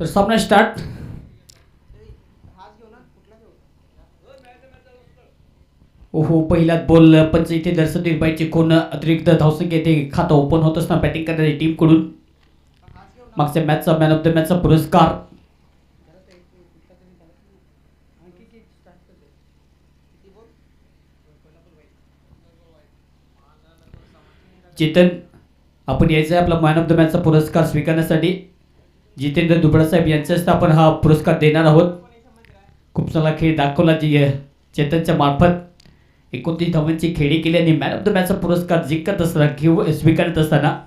तर सामना स्टार्ट. ओहो, पहिल्याच बॉल पंच इथे दर्शवतील पाहिजे कोण अतिरिक्त धावसंख्या इथे खातं ओपन होत असताना बॅटिंग करणारी टीमकडून मागच्या मॅचचा मॅन ऑफ द मॅचचा पुरस्कार चेतन. आपण यायचं आहे आपला मॅन ऑफ द मॅचचा पुरस्कार स्वीकारण्यासाठी. जितेंद्र दुबळा साहेब यांच्या हस्ते आपण हा पुरस्कार देणार आहोत. खूप चांगला खेळ दाखवला चेतनच्या मार्फत. 29 धावांची खेळी केली आणि मॅन ऑफ द मॅचचा पुरस्कार जिंकत असताना स्वीकारत असताना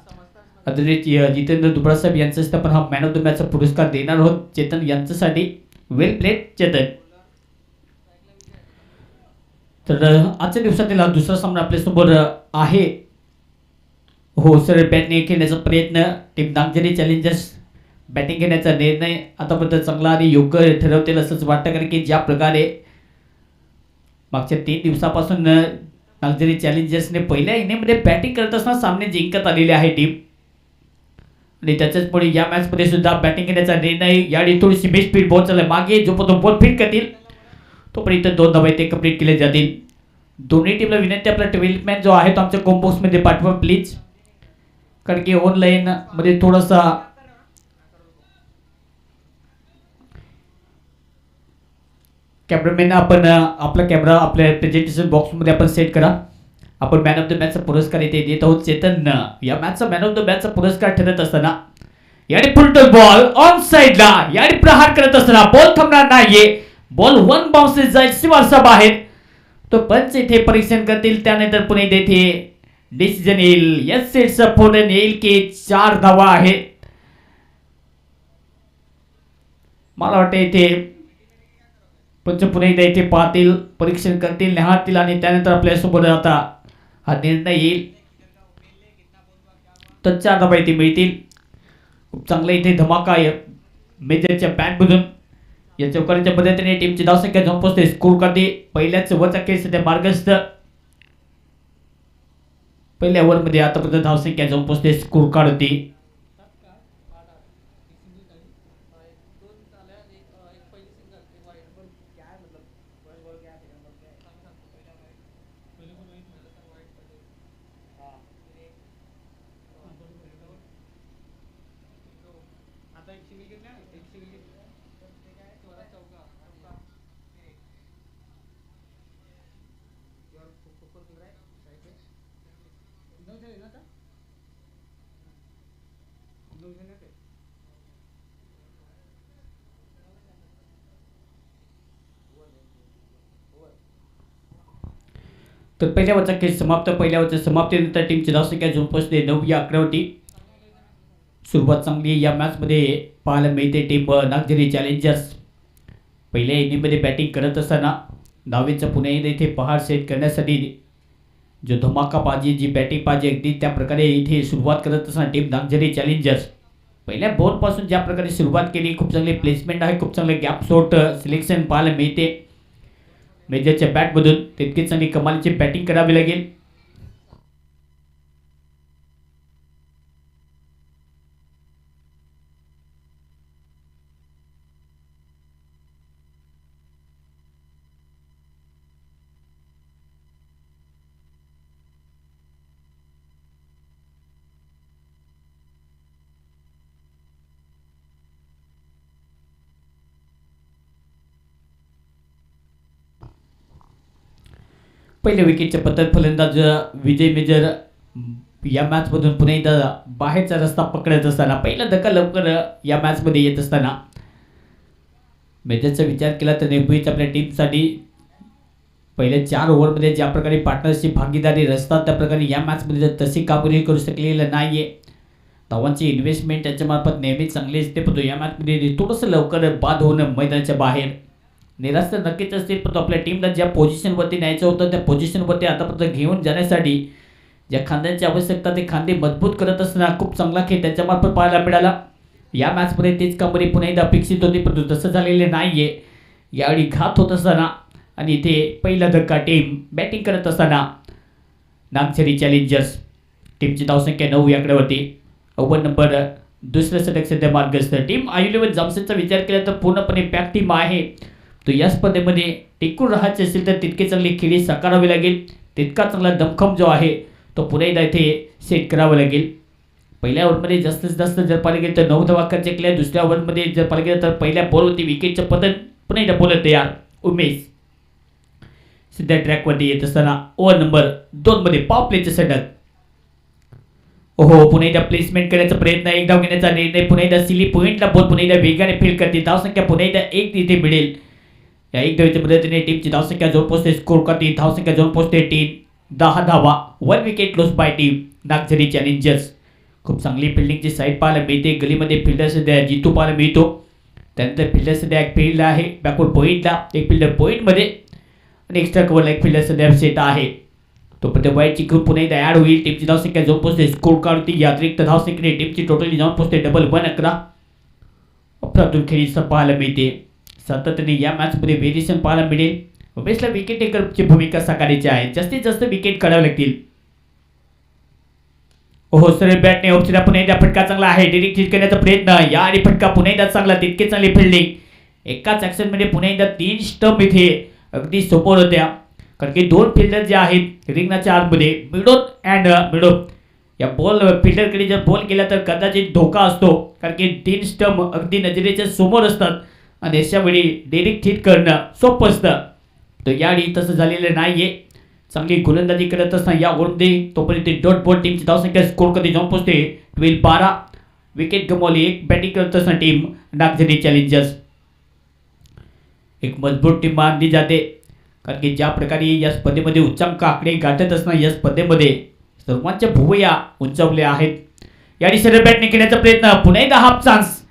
जितेंद्र दुबळा साहेब यांच्या हस्ते आपण हा मॅन ऑफ द मॅचचा पुरस्कार देणार आहोत चेतन यांच्यासाठी. वेल प्लेड चेतन. तर आजच्या दिवसातील हा दुसरा सामना आपल्यासमोर आहे. हो सर, बॅटिंग खेळण्याचा प्रयत्न टीम नागझरी चॅलेंजर्स बॅटिंग घेण्याचा निर्णय आतापर्यंत चांगला आणि योग्य ठरवतील असंच वाटतं. कारण की ज्या प्रकारे मागच्या 3 दिवसापासून नागझरी चॅलेंजर्सने पहिल्या इनिंगमध्ये बॅटिंग करत असताना सामने जिंकत आलेले आहे टीम आणि त्याच्याच पुढे या मॅचमध्ये सुद्धा बॅटिंग घेण्याचा निर्णय. यावेळी थोडीशी मिस स्पीड बॉल चालला मागे जो बॉल फिट करतील तोपर्यंत 2 धावा ते कंप्लीट केले जातील. दोन्ही टीमला विनंती आपला डेव्हलपमेंट जो आहे तो आमच्या कॉम्बॉक्समध्ये पाठवा प्लीज. कारण की ऑनलाईन मध्ये थोडासा कॅमेरामॅन आपण आपला कॅमेरा आपल्या प्रेझेंटेशन बॉक्समध्ये आपण सेट करा. आपण मॅन ऑफ द मॅचचा पुरस्कार इथे देत आहोत चेतन. या मॅचचा मॅन ऑफ द मॅचचा पुरस्कार ठरत असताना याने फुलटॉस बॉल ऑन साइडला याने प्रहार करत असताना बॉल थांबणार नाहीये. बॉल 1 बाउन्सेस जाईल सीमारेषा बाहेर. तो पंच इथे परीक्षण करतील त्यानंतर पुणे येथे डिसिजन येईल. यस सेटचा फोन येईल की 4 धावा आहेत. मला वाटतं इथे पंच पुणे इथे पाहतील परीक्षण करतील निहाळतील आणि त्यानंतर आपल्यासोबत आता हा निर्णय येईल. तर 4 धावा इथे मिळतील. खूप चांगला इथे धमाका आहे मेजरच्या बॅटमधून. या चौकारीच्या मदतीने टीमची धावसंख्या जाऊन पोहोचते स्कोर करते. पहिल्याच ओव्हरचा खेळ सध्या मार्गस्थ. पहिल्या ओव्हरमध्ये आतापर्यंत धावसंख्या जाऊन पोहोचते स्कोर काढते. तर पहिल्या ओव्हरचा खेळ समाप्त. पहिल्या ओव्हरच्या समाप्तीनंतर टीमची धावसंख्या जाऊन पोहोचते 9 या आकड्यावरती. सुरुवात चांगली या मॅचमध्ये पाहायला मिळते. टीम नागझरी चॅलेंजर्स पहिल्या इनिंगमध्ये बॅटिंग करत असताना डावीचा पुणे इथे पहार सेट करण्यासाठी जो धमाका पाहिजे जी बॅटिंग पाहिजे अगदी त्या प्रकारे इथे सुरुवात करत असताना टीम नागझरी चॅलेंजर्स पहिल्या बॉलपासून ज्या प्रकारे सुरुवात केली खूप चांगली प्लेसमेंट आहे. खूप चांगले गॅप शॉट सिलेक्शन पाहायला मिळते मेजरच्या बॅटमधून. तितकीच चांगली कमालीची बॅटिंग करावी लागेल. पहिल्या विकेटच्या पद्धत फलंदाज विजय मेजर या मॅचमधून पुन्हा एकदा बाहेरचा रस्ता पकडत असताना पहिला धक्का लवकर या मॅचमध्ये येत असताना मेजरचा विचार केला तर नेहमीच आपल्या टीमसाठी पहिल्या 4 ओव्हरमध्ये ज्या प्रकारे पार्टनरची भागीदारी रचतात त्या प्रकारे या मॅचमध्ये तशी कामगिरी करू शकलेलं नाही आहे. धावांची इन्व्हेस्टमेंट त्याच्यामार्फत नेहमीच चांगली असते परंतु या मॅचमध्ये थोडंसं लवकर बाद होणं मैदानाच्या बाहेर निराश तर नक्कीच असतील. पण आपल्या टीमला ज्या पोझिशनवरती न्यायचं होतं त्या पोझिशनवरती आतापर्यंत घेऊन जाण्यासाठी ज्या खांद्यांची आवश्यकता ते खांदे मजबूत करत असताना खूप चांगला खेळ त्यांच्यामार्फत पाहायला मिळाला. या मॅचमध्ये तीच कामगिरी पुन्हा एकदा अपेक्षित होती परंतु तसं झालेले नाही आहे. यावेळी घात होत असताना आणि इथे पहिला धक्का टीम बॅटिंग करत असताना नागझरी चॅलेंजर्स टीमची धावसंख्या 9 या आकड्यावरती. ओव्हर नंबर दुसऱ्या षटक सध्या मार्गस्थ. टीम I11 जामसेदचा विचार केला तर पूर्णपणे पॅक टीम आहे. तो या स्पर्धेमध्ये टिकून राहायचे असेल तर तितकी चांगली खेळी साकारावी लागेल, तितका चांगला दमखम जो आहे तो पुन्हा एकदा इथे सेट करावा लागेल. पहिल्या ओव्हरमध्ये जास्तीत जास्त जर पाहिलं गेलं तर 9 धावा खर्च केल्या. दुसऱ्या ओव्हरमध्ये जर पाहिलं गेलं तर पहिल्या बॉलवरती विकेटचं पतन. पुन्हा एकदा बॉलर तयार उमेश सध्या ट्रॅकवरती येत असताना ओव्हर नंबर 2 मध्ये पॉवर प्लेचं षटक. ओहो, पुन्हा एकदा प्लेसमेंट करण्याचा प्रयत्न, एक धाव घेण्याचा निर्णय. पुन्हा एकदा सिली पॉइंटला बॉल पुन्हा एकदा वेगाने फील्ड करते. धावसंख्या पुन्हा एकदा 1 इथे मिळेल. या एक धावेच्या मदतीने टीमची धावसंख्या जोर पोहोचते, स्कोर करते. धावसंख्या जोर पोहोचते टीम 10 धावा. 1 wicket loss by team Nagzari Challengers. खूप चांगली फिल्डिंगची साईड पाहायला मिळते. गलीमध्ये फिल्डर सध्या जितू पाहायला मिळतो. त्यानंतर फिल्डर सध्या एक फील्ड आहे बॅकवर्ड पॉईंटला, एक फिल्डर पॉईंटमध्ये आणि एक्स्ट्रा कव्हरला एक फिल्डर सध्या सेट आहे. तोपर्यंत वाईटची ग्रुप पुन्हा एकदा ॲड होईल. टीमची धावसंख्या जाऊन पोहोचते, स्कोर काढते. या अतिरिक्त धावसंख्येने टीमची टोटली जाऊन पोहोचते डबल 111. अफलातून खेळी पाहायला मिळते. सातत्याने या मॅचमध्ये व्हेरिएशन पाहायला मिळेल. उमेशला विकेट टेकरची भूमिका साकारायची आहे. जास्तीत जास्त विकेट काढावे लागतील. ओहो, सरळ बॅटने ऑप्शनला पुन्हा एकदा फटका चांगला आहे. डिरेक्ट हिट करण्याचा प्रयत्न, या आणि फटका पुन्हा एकदा चांगला. तितके चांगली फिल्डिंग. एकाच ॲक्शनमध्ये पुन्हा एकदा 3 स्टंप इथे अगदी समोर होत्या. कारण की 2 फिल्डर जे आहेत रिंगणाच्या आतमध्ये मिडोन अँड मिडोन या बॉल फिल्डरकडे जर बॉल केला तर कदाचित धोका असतो. कारण की 3 स्टंप अगदी नजरेच्या समोर असतात आणि अशा वेळी डायरेक्ट हिट करणं सोपं असतं. तर यावेळी तसं झालेलं नाहीये. चांगली गोलंदाजी करत असताना या ओव्हरमध्ये तोपर्यंत डॉट बॉल टीमची धावसंख्या स्कोर कधी जाऊन पोहोचते 12. विकेट गमावली. एक बॅटिंग करत असताना टीम नागझरी चॅलेंजर्स एक मजबूत टीम मानली जाते. कारण की ज्या प्रकारे या स्पर्धेमध्ये उच्चांक आकडे गाठत असताना या स्पर्धेमध्ये सर्वांच्या भुवया उंचावल्या आहेत. यावेळी सरळ बॅटने खेळण्याचा प्रयत्न, पुन्हा एकदा हाफ चान्स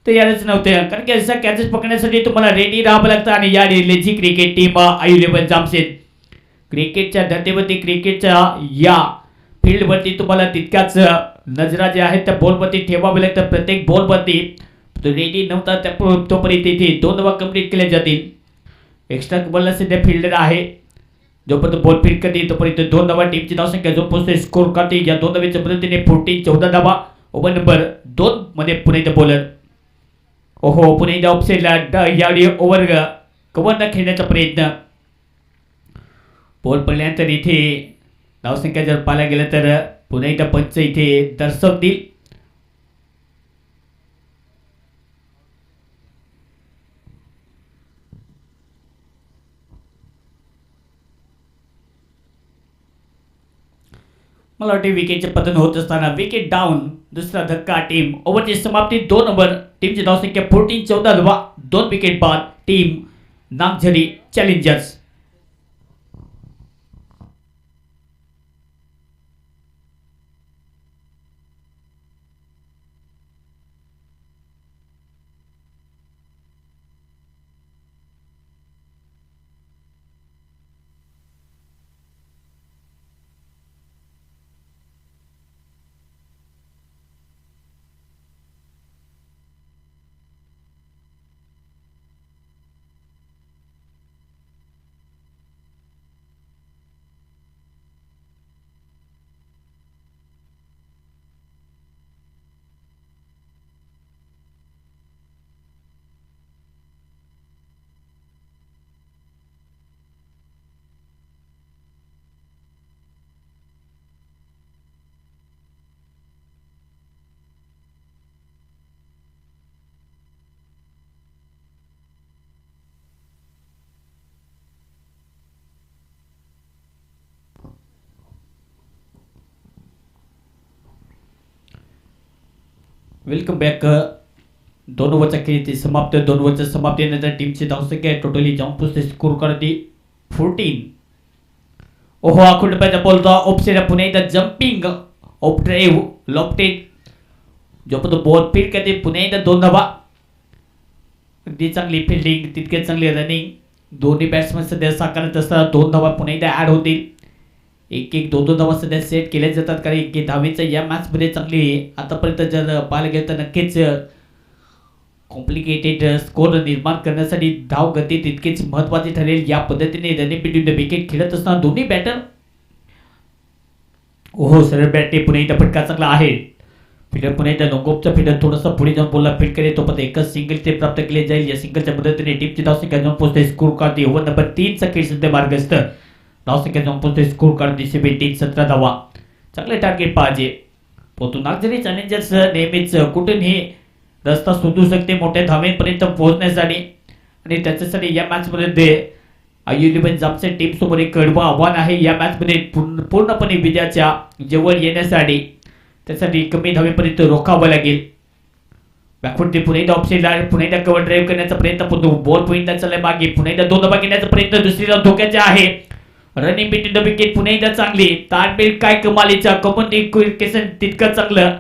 तयारच नव्हते. कारण की अशा कॅचेस पकडण्यासाठी तुम्हाला रेडी राहावं लागतं. आणि या लेझी क्रिकेट टीम I11 जामसेद क्रिकेटच्या धर्तीवरती, क्रिकेटच्या या फील्डवरती तुम्हाला तितक्याच नजरा जे आहेत त्या बॉलवरती ठेवावे लागतं. प्रत्येक बॉलवरती तो रेडी नव्हता तोपर्यंत इथे 2 धावा कंप्लीट केल्या जातील. एक्स्ट्रा बॉलला सध्या फिल्डर आहे. जोपर्यंत बॉल फील्ड करते तोपर्यंत 2 धावा. टीमची धावसंख्या जो पोहोचते स्कोर करते या 2 धावेच्या मदतीने 14 धावा. ओव्हर नंबर 2 मध्ये पुन्हा एकदा बॉलर. ओहो, पुन्हा एकदा ऑफसाईडला यावेळी ओव्हर कव्हर न खेळण्याचा प्रयत्न. बॉल पडल्यानंतर इथे धावसंख्या जर पाहायला गेलं तर पुन्हा एकदा पंच इथे दर्शवतील. मला वाटते विकेटचे पतन होत असताना विकेट डाऊन. दुसरा धक्का टीम ओव्हरची समाप्ती 2 ओव्हर. टीमची धावसंख्या 14 धावा. 2 विकेट बाद team Nagzari Challengers. Welcome back. 2 ओव्हरचा खेळची समाप्त. 2 ओव्हरच्या समाप्तीनंतर टीमची धावसंख्या टोटली जाऊन पोहोचते स्कोर करते 14. ओहो, आखुंडपाचा बॉल ऑफसाईड. पुन्हा एकदा जम्पिंग ऑफ ड्राईव्ह लॉफ्टेड. जोपर्यंत बॉल फील्ड करते पुन्हा एकदा 2 धावा. अगदी चांगली फिल्डिंग, तितके चांगली रनिंग. दोन्ही बॅट्समन सध्या साकारत असताना 2 धावा पुन्हा एकदा ॲड होतील. 1-1, 2-2 धावा सध्या सेट केल्या जातात. कारण की धावेचं या मॅचमध्ये चांगली आतापर्यंत जर पाहायला गेलं तर नक्कीच कॉम्प्लिकेटेड स्कोर निर्माण करण्यासाठी धाव गती तितकीच महत्त्वाची ठरेल. या पद्धतीने रनिंग बिटवीन द विकेट खेळत असताना दोन्ही बॅटर. ओहो, सरळ बॅटने पुन्हा एकदा फटका चांगला आहे. फिल्डर पुन्हा एकदा लोंगोपचा फिल्डर थोडासा पुढे जाऊन बॉलला फिट करे तोपर्यंत एकच सिंगल ते प्राप्त केले जाईल. या सिंगलच्या मदतीने टीमची धावसंख्या जाऊन पोहोचते स्कोर कार्ड ओव्हर नंबर 3 चा खेळ सध्या मार्गस्थ. धावसंख्या जाऊन पोहोचते स्कोर कार्ड 17 धावा. चांगले टार्गेट पाहिजे. परंतु नागझरी चॅलेंजर्स नेहमीच कुठूनही रस्ता शोधू शकते मोठ्या धावेपर्यंत पोहोचण्यासाठी आणि त्याच्यासाठी या मॅच मध्ये आयु11 जामसेट टीम समोर एक कडवं आव्हान आहे. या मॅच मध्ये पूर्णपणे विजयाच्या जवळ येण्यासाठी त्यासाठी कमी धावेपर्यंत रोखावं लागेल. बॅकफुट पुन्हा एकदा ऑप्शनला पुन्हा एकदा कव्हर ड्राईव्ह करण्याचा प्रयत्न करतो. बॉल पॉईंटला चाललाय मागे. पुन्हा एकदा 2 धावा घेण्याचा प्रयत्न दुसरीला धोक्याचा आहे. रनिंग बिटवीन द विकेट पुन्हा एकदा चांगली. ताळमेळ काय कमालीचा. कम्युनिकेशन तितकं चांगलं.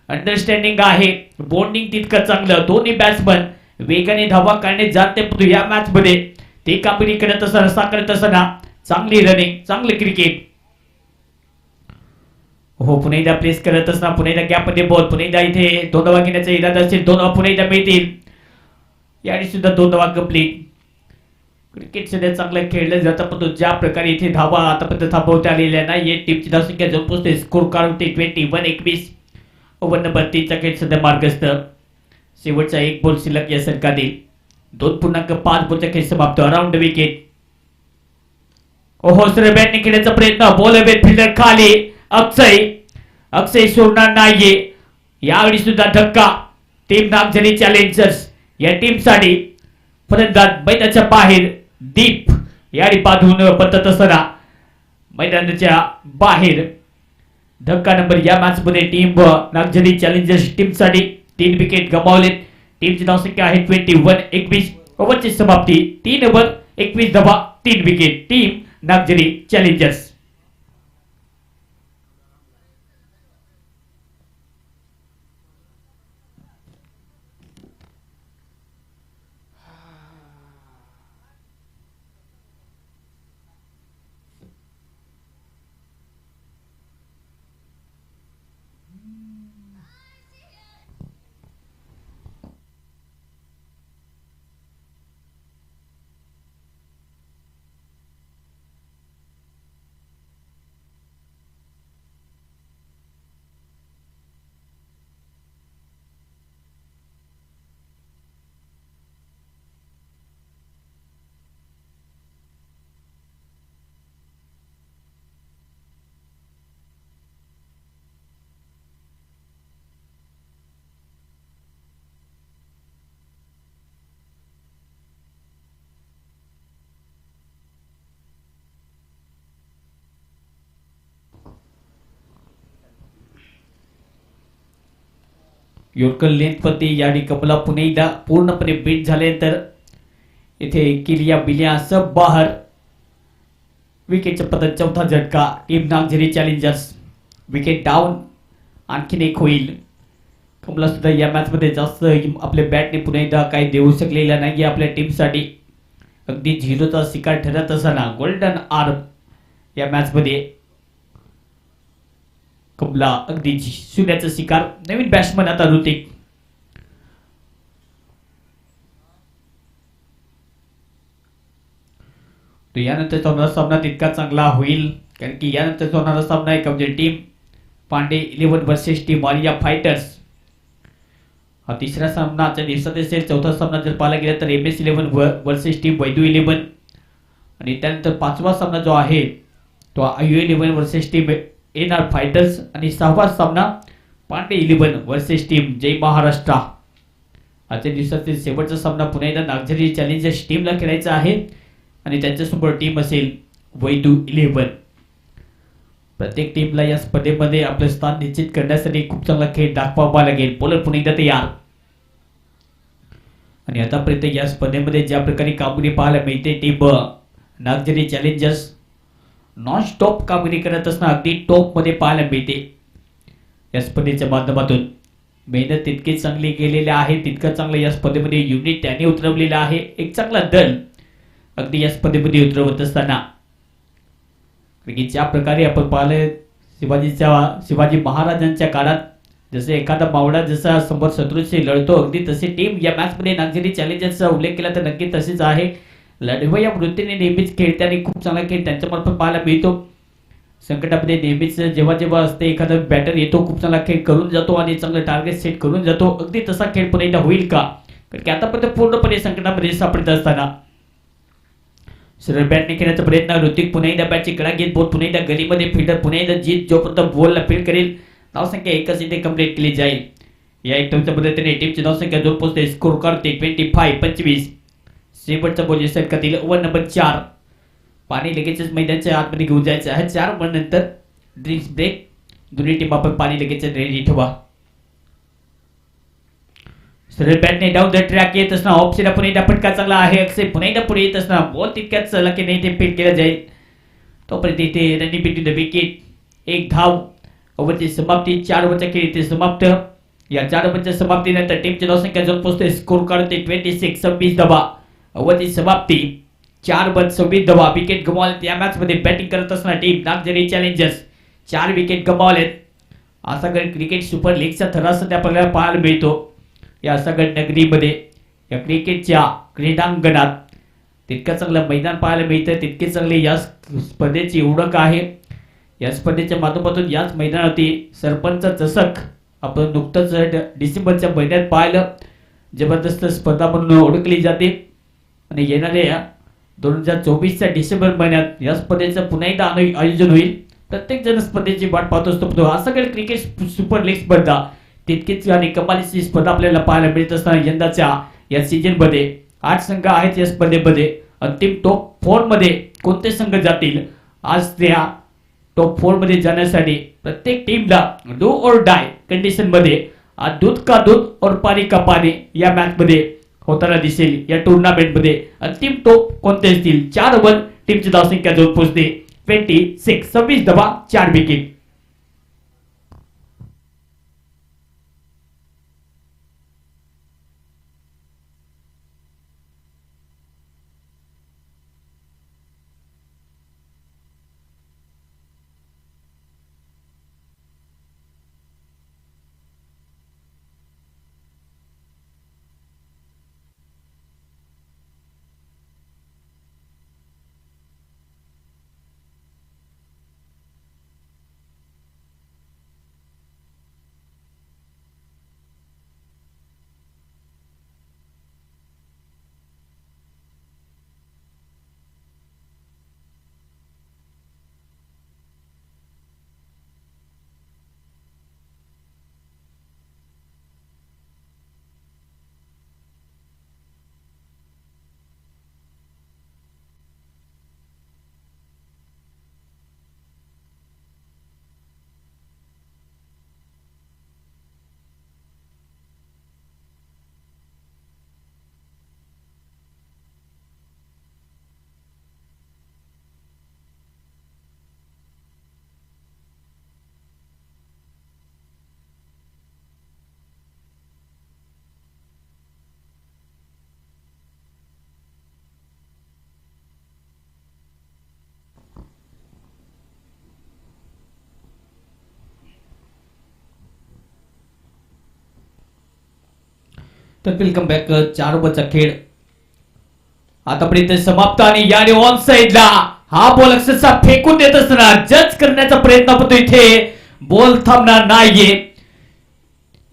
अंडरस्टँडिंग आहे. बॉन्डिंग तितकं चांगलं. दोन्ही बॅट्समन वेगाने धावा काढणे जाते. परंतु या मॅच मध्ये ते कामगिरी करत असताना साकारत असताना चांगली रनिंग चांगले क्रिकेट. हो पुन्हा एकदा प्लेस करत असताना पुन्हा एकदा गॅप मध्ये बॉल. पुन्हा एकदा इथे 2 धावा घेण्याचा इरादा असेल. 2 धावा पुन्हा एकदा मिळतील. याने सुद्धा 2 धावा कंप्लीट. क्रिकेट सध्या चांगलं खेळलं जातं परंतु ज्या प्रकारे इथे धावा आतापर्यंत थांबवता आलेल्या नाही. टीमची धावसंख्या जाऊन पोहोचते स्कोर कार्ड होते 21-21. ओव्हर नंबर 3 चा खेळ सध्या मार्गस्थ. शेवटचा 1 बॉल शिल्लक या सरकातील. 2.5 बॉलचा खेळ समाप्त. Around wicket. ओहो सर बॅटने खेळण्याचा प्रयत्न. बॉल अवेट फिल्डर खाली. अक्षय सोडणार नाहीये. यावेळी सुद्धा धक्का टीम नागझरी चॅलेंजर्स या टीमसाठी. फलंदाज मैदानाच्या बाहेर. दीप याडी बांधून पडत असताना मैदानाच्या बाहेर. धक्का नंबर या मॅच मध्ये टीम नागझरी चॅलेंजर्स टीमसाठी 3 विकेट गमावलेत. टीमची धावसंख्या आहे 21-21. ओव्हरची समाप्ती 3 ओव्हर 21 धावा 3 wicket. Team Nagzari challengers. Yorker लेंथवरती याडी कमला पुन्हा एकदा पूर्णपणे बीट झाल्यानंतर इथे किलिया बिलिया सब बाहर. विकेटच्या पतन 4था झटका. Team Nagzari Challengers wicket down. आणखीन एक होईल. कमला सुद्धा या मॅच मध्ये जास्त आपल्या बॅटने पुन्हा एकदा काही देऊ शकलेला नाही आपल्या टीमसाठी. अगदी 0चा शिकार ठरत असताना गोल्डन आर्म या मॅच मध्ये कमला अगदी 0चा शिकार. नवीन बॅट्समन आता ऋतिक. तो यानंतरचा होणारा सामना तितका चांगला होईल कारण की यानंतरचा होणारा सामना आहे म्हणजे team Pande 11 versus team Alia Fighters. हा तिसरा सामना आजच्या दिवसात असेल. चौथा सामना जर पाहायला गेला तर MS11 वर्सेस टीम वैदू 11 आणि त्यानंतर 5वा सामना जो आहे तो IU11 versus team NR fighters आणि 6वा सामना पांडे 11 वर्सेस टीम जय महाराष्ट्र. आजच्या दिवसातील शेवटचा सामना पुन्हा एकदा नागझरी चॅलेंजर्स टीमला खेळायचा आहे आणि त्यांच्यासमोर टीम असेल वैदू 11. प्रत्येक टीमला या स्पर्धेमध्ये आपलं स्थान निश्चित करण्यासाठी खूप चांगला खेळ दाखवावा लागेल. बॉलर पुन्हा एकदा तयार. आणि आतापर्यंत या स्पर्धेमध्ये ज्या प्रकारे कामगिरी पाहायला मिळते team Nagzari Challengers non stop कामगिरी करत असताना अगदी टॉप मध्ये पाहायला मिळते. या स्पर्धेच्या माध्यमातून मेहनत तितकी चांगली केलेली आहे. तितकं चांगलं या स्पर्धेमध्ये युनिट त्यांनी उतरवलेलं आहे. एक चांगला दल अगदी या स्पर्धेमध्ये उतरवत असताना ज्या प्रकारे आपण पाहिलं शिवाजी महाराजांच्या काळात जसे एखादा मावळा जसा समोर शत्रूशी लढतो अगदी तशी टीम या मॅच मध्ये नागझरी चॅलेंजर्सचा उल्लेख केला तर नक्की तसेच आहे. लढवया वृत्तीने नेहमीच खेळते आणि खूप चांगला खेळ त्यांच्यामार्फत पाहायला मिळतो. संकटामध्ये नेहमीच जेव्हा जेव्हा असते एखादा बॅटर येतो, खूप चांगला खेळ करून जातो आणि चांगलं टार्गेट सेट करून जातो. अगदी तसा खेळ पुन्हा एकदा होईल का? कारण की आतापर्यंत पूर्णपणे संकटामध्ये सापडत असताना सरळ बॅटने खेळण्याचा प्रयत्न. ऋतिक पुन्हा एकदा बॅटची कडा घेत बोल पुन्हा एकदा गलीमध्ये फिल्डर पुन्हा एकदा जीत जोपर्यंत बॉलला फील्ड करेल धावसंख्या एकच इथे कंप्लीट केली जाईल. या एकदमच्या पद्धतीने टीमची धावसंख्या जोर पोहोचते. स्कोर करते 25-25. शेवटचा बॉल षटकातील ओव्हर नंबर 4. पाणी लगेचच मैदानाच्या आतमध्ये घेऊन जायचं आहे. 4 ओव्हर नंतर ड्रिंक्स ब्रेक. दोन्ही टीम आपण पाणी लगेच रेडी ठेवा. सरळ बॅटने डाऊन द ट्रॅक येत असताना ऑफ साइड पुन्हा एकदा फटका चांगला आहे. अक्षय पुन्हा एकदा पुढे येत असताना बॉल तितक्याच चला की नाही ते फिट केला जाईल. तोपर्यंत इथे रनिंग बिटवीन द विकेट. एक धाव. ओव्हरची समाप्ती. 4 ओव्हरचा खेळ इथे समाप्त. या 4 ओव्हरच्या समाप्तीनंतर टीमची धावसंख्या जाऊन पोहोचते. स्कोर करते 26-26 धावा. ओव्हरची समाप्ती. 4 बद 26 धावा. विकेट गमावले. या मॅच मध्ये बॅटिंग करत असताना टीम नागझरी चॅलेंजर्स 4 विकेट गमावलेत. असा क्रिकेट सुपर लीगचा थरार सध्या आपल्याला पाहायला मिळतो या सगळ्या नगरीमध्ये. या क्रिकेटच्या क्रीडांगणात तितकं चांगलं मैदान पाहायला मिळतं, तितके चांगले या स्पर्धेची ओळख आहे. या स्पर्धेच्या माध्यमातून याच मैदानावरती सरपंच चषक आपण नुकतंच डिसेंबरच्या महिन्यात पाहिलं. जबरदस्त स्पर्धा म्हणून ओळखली जाते आणि येणाऱ्या 2024च्या डिसेंबर महिन्यात या स्पर्धेचं पुन्हा एकदा आयोजन होईल. प्रत्येक जण स्पर्धेची वाट पाहत असतो. असं काही क्रिकेट सुपर लीग स्पर्धा तितकीच आणि कमालीची स्पर्धा आपल्याला पाहायला मिळत असताना यंदाच्या या सीझन मध्ये 8 संघ आहेत या स्पर्धेमध्ये. अंतिम टॉप 4 मध्ये कोणते संघ जातील? आज त्या टॉप 4 मध्ये जाण्यासाठी प्रत्येक टीमला डू और डाय कंडिशन मध्ये दूध का दूध और पानी का पानी या मॅच मध्ये होताना दिसेल. या टुर्नामेंट मध्ये अंतिम टॉप कोणते असतील? 4 ओव्हर टीमची धावसंख्या जाऊन पोहोचते 26 धावा. 4 विकेट. तर वेलकम बॅक. 4 ओव्हरचा खेळ आतापर्यंत समाप्त आणि याने ऑन साइडला हा बॉल अक्षरशः फेकून देत असताना जज करण्याचा प्रयत्न होतो. इथे बॉल थांबणार नाहीये.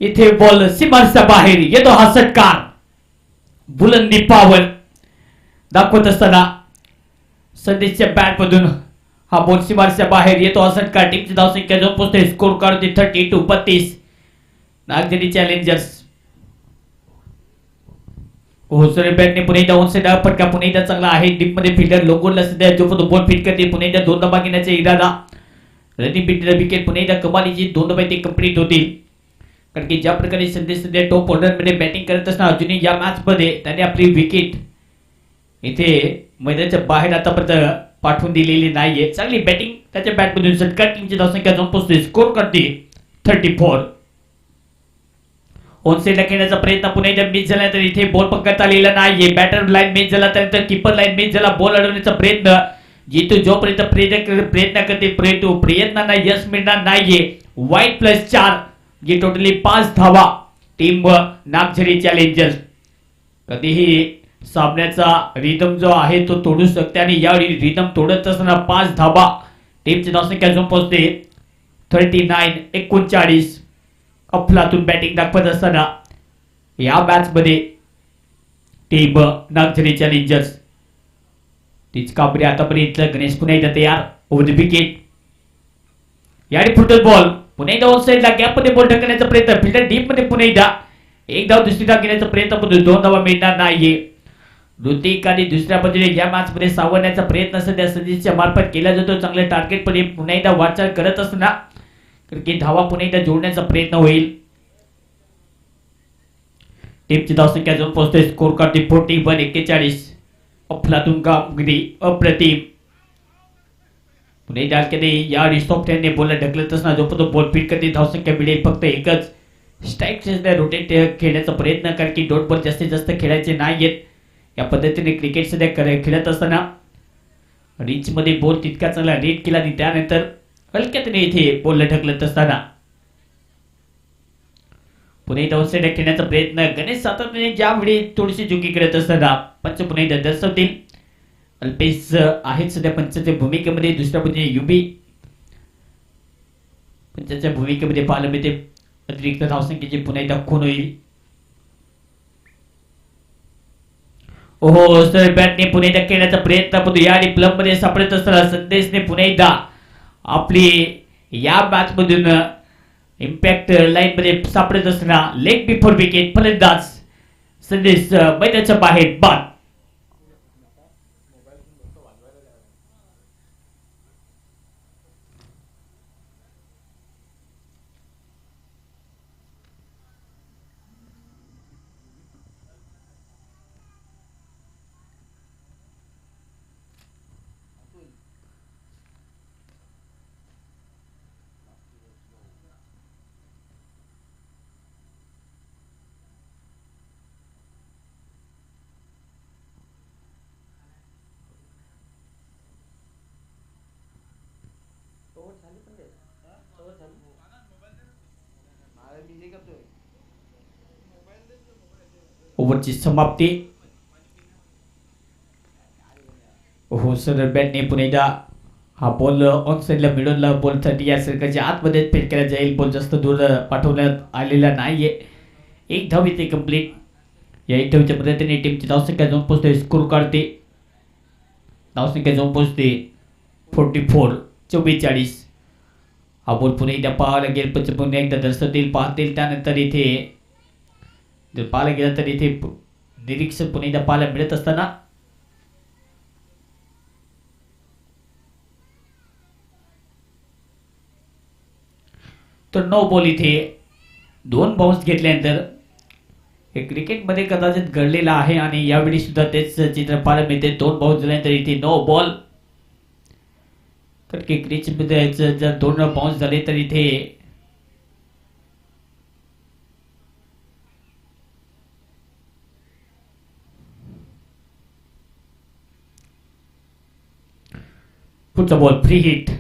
इथे बॉल सीमारेषा बाहेर येतो. हा षटकार बुलंदी पावर दाखवत असताना संदेशच्या बॅट मधून हा बॉल सीमारेषा बाहेर येतो. हा षटकार टीमची धावसंख्या जाऊन पोहोचते. स्कोर काढते 32-32. नागझरी चॅलेंजर्स. सरळ बॅटने पुन्हा एकदा ऑन साइड फटका पुन्हा एकदा चांगला आहे. डीप मध्ये फिल्डर लोगोला सध्या जो बॉल फिट करते पुन्हा एकदा 2 धावा घेण्याचा इरादा. रनिंग बिटवीन विकेट पुन्हा एकदा कमालीची 2 धावा ते कंप्लीट होतील. कारण की ज्या प्रकारे संदेश सध्या टॉप ऑर्डर मध्ये बॅटिंग करत असताना अजूनही या मॅच मध्ये त्याने आपली विकेट इथे मैदानाच्या बाहेर आतापर्यंत पाठवून दिलेली नाहीये. चांगली बॅटिंग त्याच्या बॅटमधून षटकार टीमची धावसंख्या जाऊन पोहोचते. स्कोर करते 34. ऑन साइडला खेळण्याचा प्रयत्न पुन्हा एकदा मिस झाला तर इथे बॉल पकडता आलेला नाहीये. बॅटर लाईन मिस झाला त्यानंतर कीपर लाईन मिस झाला. बॉल अडवण्याचा प्रयत्न जितू जोपर्यंत प्रयत्न करते प्रयत्नांना यश मिळणार नाहीये. वाईट +4 जे टोटली 5 धावा टीम नागझरी चॅलेंजर्स. कधीही सामन्याचा रिदम जो आहे तो तोडू शकते आणि यावेळी रिदम तोडत असताना 5 धावा टीमची धावसंख्या अजून पोहोचते 39-39. अफलातून बॅटिंग दाखवत असताना या मॅच मध्ये टीम नागझरी चॅलेंजर्स तीच काबरी आतापर्यंत गणेश पुन्हा एकदा तयार ओव्हर द विकेट. याडी फुटल बॉल पुन्हा एकदा ऑन साइडला गॅप मध्ये बॉल ढकलण्याचा प्रयत्न फिल्डर डीप मध्ये पुन्हा एकदा एक धाव दुसरी धाव घेण्याचा प्रयत्न पण 2 धावा मिळणार नाहीये. ऋतिक आणि दुसऱ्या बाजूने या मॅच मध्ये सावरण्याचा प्रयत्न सध्या सतीशच्या मार्फत केला जातो. चांगले टार्गेट पण पुन्हा एकदा वाटचाल करत असताना क्रिकेट धावा पुन्हा एकदा जोडण्याचा प्रयत्न होईल. टीमची धावसंख्या अजून पोहोचते स्कोर कार्ड 41-41. अफलातून कामगिरी अप्रतिम. पुणे डालकेने या रिसॉफ्ट हँडने बॉल ढकलत असताना जोपर्यंत बॉल फिट करते धावसंख्या मिळेल फक्त एकच. स्ट्राईक रोटेट खेळण्याचा प्रयत्न कारण की डॉट बॉल जास्तीत जास्त खेळायचे नाहीयेत. या पद्धतीने क्रिकेट सध्या खेळत असताना रिच मध्ये बॉल तितका चांगला रेट केला आणि त्यानंतर हलक्यातने इथे बॉल ढकलत असताना पुणे धावसंख्या खेळण्याचा प्रयत्न गणेश सातत्याने ज्यावेळी थोडीशी चुकी करत असताना पंच पुन्हा एकदा दर्शवतील. अल्पेश आहेत सध्या पंचाच्या भूमिकेमध्ये. दुसऱ्या बाजूने युबी पंचाच्या भूमिकेमध्ये पाहायला मिळते. अतिरिक्त धावसंख्येची पुन्हा एकदा खून होईल. ओहो सर बॅटने पुन्हा एकदा खेळण्याचा प्रयत्न पण या प्लम मध्ये सापडत असताना संदेशने पुन्हा एकदा आपली या मॅच मधून इम्पॅक्ट लाईन मध्ये सापडत असताना लेग बिफोर विकेट फलंदाज संदेश मैदानाच्या बाहेर बाद. ओव्हरची समाप्ती. हो सर बॅटने पुन्हा एकदा हा बॉल ऑन साइडला मिडलला बॉलसाठी या सर्कलच्या आतमध्ये फेक केला जाईल. बॉल जास्त दूर पाठवण्यात आलेला नाहीये. एक धाव इथे कंप्लीट. या एक धावच्या मदतीने टीमची धावसंख्या जाऊन पोहोचते स्कोर काढते. धावसंख्या जाऊन पोहोचते 44-44. हा बॉल पुन्हा एकदा पाहायला गेल पण पुन्हा एकदा दर्शवतील पाहतील. त्यानंतर इथे जर पाहायला गेलं तर इथे निरीक्षण पुन्हा एकदा पाहायला मिळत असताना तर 9 बॉल इथे 2 बाउन्स घेतल्यानंतर हे क्रिकेटमध्ये कदाचित घडलेलं आहे आणि यावेळी सुद्धा तेच चित्र पाहायला मिळते. 2 बाउन्स झाल्यानंतर इथे 9 बॉल. तर क्रिकेटमध्ये जर 2 बाउन्स झाले तर इथे पुढचा बॉल फ्री हिट.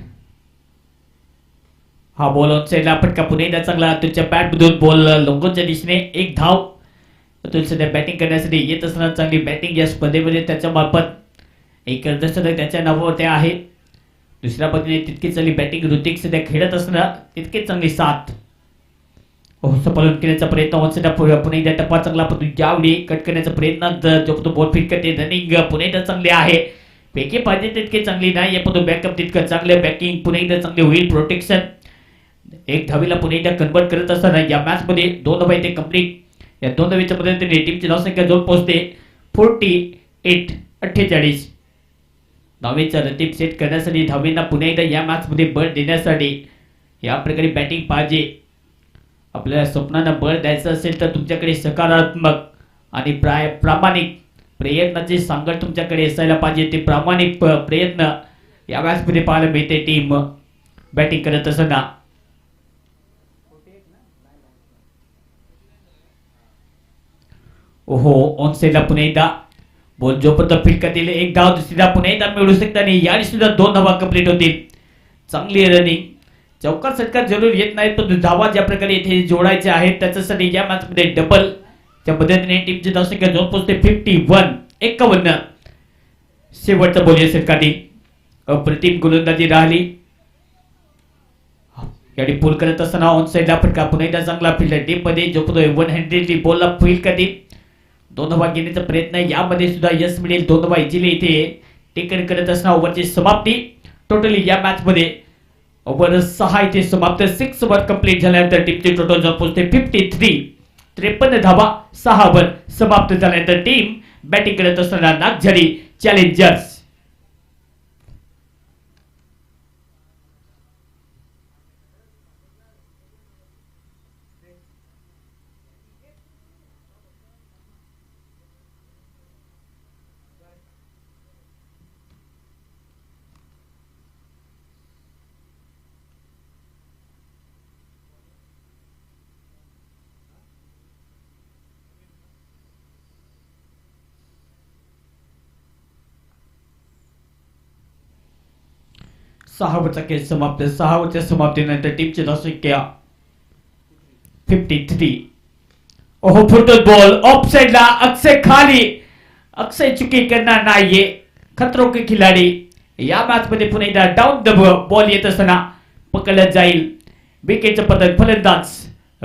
हा बॉल ऑन साइडला फटका पुन्हा एकदा चांगला तुमच्या बॅट मधून बॉल लोंगोच्या दिशेने एक धाव. अतुल सध्या बॅटिंग करण्यासाठी येत असताना चांगली बॅटिंग या स्पर्धेमध्ये त्याच्या मार्फत एक अर्धशतक त्याच्या नावावरती आहे. दुसऱ्या बाजूने तितकी चांगली बॅटिंग ऋतिक सध्या खेळत असताना तितकीच चांगली साथ पालन करण्याचा प्रयत्न ऑन साइडला पुन्हा एकदा टप्पा चांगला पण ज्यावेळी कट करण्याचा प्रयत्न जो तो बॉल फिट करते. रनिंग पुन्हा एकदा चांगली आहे. पैकी पाहिजे तितके चांगली नाही पण बॅकअप तितकं चांगलं. बॅकिंग पुन्हा एकदा चांगली होईल. प्रोटेक्शन एक धावीला पुन्हा एकदा कन्वर्ट करत असताना या मॅच मध्ये 2 धावा इथे कंप्लीट. या 2 धावीच्या मदतीने टीमची धावसंख्या जाऊन पोहोचते 48-48. धावेचा रतीब सेट करण्यासाठी धावेंना पुन्हा एकदा या मॅच मध्ये बळ देण्यासाठी या प्रकारे बॅटिंग पाहिजे. आपल्याला स्वप्नांना बळ द्यायचं असेल तर तुमच्याकडे सकारात्मक आणि प्रामाणिक प्रयत्नाचे सांगड तुमच्याकडे असायला पाहिजे. ते प्रामाणिक प्रयत्न या मॅच मध्ये पाहायला मिळते. टीम बॅटिंग करत असताना ओहो ऑन साइडला पुन्हा एकदा बॉल जोपर्यंत फिट करतील एक धाव दुसरी धाव पुन्हा एकदा मिळू शकता आणि याने सुद्धा 2 धावा कंप्लीट होतील. चांगली रनिंग. चौकार षटकार जरूर येत नाहीत पण धावा ज्या प्रकारे इथे जोडायचे आहेत त्याच्यासाठी या मॅच मध्ये डबल त्या पद्धतीने टीमची धावसंख्या जाऊन पोहोचते 51-51. शेवटचा बॉल या षटकातील अप्रतिम गोलंदाजी राहिली. याडी पुल करत असताना ऑन साइडला फटका पुन्हा एकदा चांगला फिल्डर डीप मध्ये झोपतोय 100 बॉलला फील्ड कधी 2 धावा घेण्याचा प्रयत्न यामध्ये सुद्धा यश मिळेल 2 धावा इजिली इथे टेकन करत असताना ओव्हरची समाप्ती टोटली या मॅच मध्ये ओव्हर 6 इथे समाप्त 6 ओव्हर कंप्लीट झाल्यानंतर टीमचे टोटल जॉब पोहोचते 53 धावा 6 ओव्हर समाप्त झाल्यानंतर टीम बॅटिंग करत असताना नागझरी चॅलेंजर्स. सहा ओव्हरचा खेळ समाप्त 6 ओव्हरच्या समाप्तीनंतर टीमची धावसंख्या 53. ओहो फुटबॉल बॉल ऑफ साइडला अक्षय खाली अक्षय चुकी करणार नाहीये खतरों के खिलाडी या मॅच मध्ये पुन्हा एकदा डाऊन द बॉल येत असताना पकडलं जाईल विकेटचं पतन फलंदाज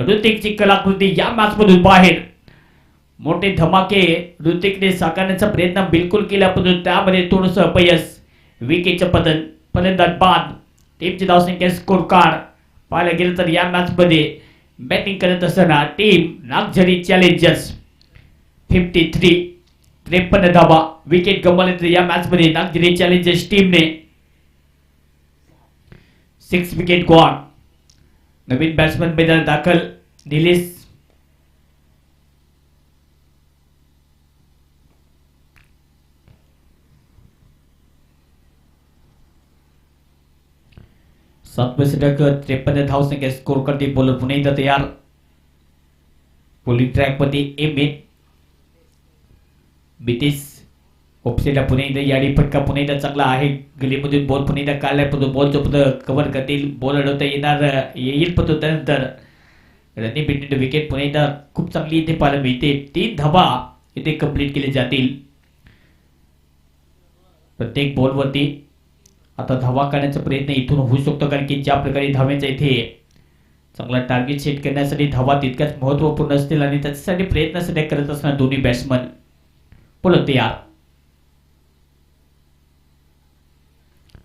ऋतिकची कलाकृती या मॅच मधून बाहेर मोठे धमाके ऋतिकने साकारण्याचा प्रयत्न बिलकुल केला परंतु त्यामध्ये थोडस अपयश विकेटचं पतन फलंदाज बाद टीमची धावसंख्या स्कोर कार्ड पाहायला गेलं तर या मॅच मध्ये बॅटिंग करत असताना टीम नागझरी चॅलेंजर्स 53 धावा विकेट गमावल्यानंतर या मॅच मध्ये नागझरी चॅलेंजर्स टीमने 6 विकेट गॉन. नवीन बॅट्समन मैदानात दाखल दिलीस सातवें षटक 53 धावसंख्या स्कोर करते बॉलर पुन्हा एकदा तयार बॉलिंग ट्रॅक मध्ये एमिन बितीस ऑफसाइडला पुन्हा एकदा याडी फटका पुन्हा एकदा चांगला आहे गलीमधून बॉल पुन्हा एकदा काढलाय पण बॉल जो कव्हर करतील बॉल अडवता येईल पण त्यानंतर रनिंग बिटवीन विकेट पुन्हा एकदा खूप चांगली इथे पाहायला मिळते 3 धावा इथे कंप्लीट केले जातील प्रत्येक बॉलवरती. आता धावा काढण्याचा प्रयत्न इथून होऊ शकतो कारण की ज्या प्रकारे धाव्यांचा इथे चांगला टार्गेट सेट करण्यासाठी धावा तितक्याच महत्वपूर्ण असतील आणि त्याच्यासाठी प्रयत्न सध्या करत असणार दोन्ही बॅट्समन बोलत तयार.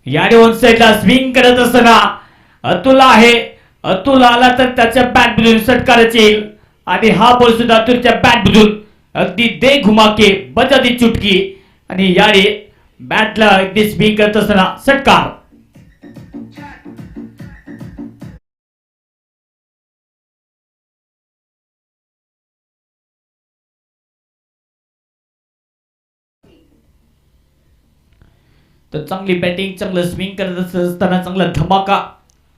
याने ऑन साइडला स्विंग करत असताना अतुल आहे अतुल आला तर त्याच्या बॅट मधून षटकारच येईल आणि हा बॉल सुद्धा अतुलच्या बॅट मधून अगदी दे घुमा के बजा दी चुटकी आणि याने बॅटला अगदी स्विंग करत असताना षटकार. तर चांगली बॅटिंग चांगलं स्विंग करत असताना चांगला धमाका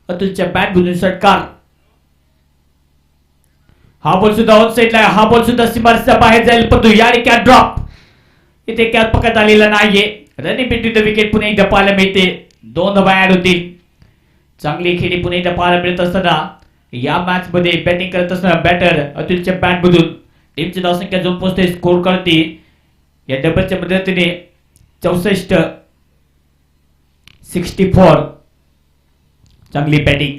अतुलच्या बॅट मधून षटकार. हा बॉल सुद्धा ऑन साइडला हा बॉल सुद्धा सीमारेषेच्या बाहेर जाईल परंतु याने कॅच ड्रॉप इथे कॅच पकडत आलेला नाहीये. रनिंग बिटवीन द विकेट पुन्हा एकदा पाहायला मिळते 2 धावा ऍड होतील. चांगली खेळी पुन्हा एकदा पाहायला मिळत असताना या मॅच मध्ये बॅटिंग करत असताना बॅटर अतुलच्या बॅट मधून टीमची धावसंख्या जो पोहोचते स्कोर करते या डबलच्या मदतीने 64 चांगली बॅटिंग.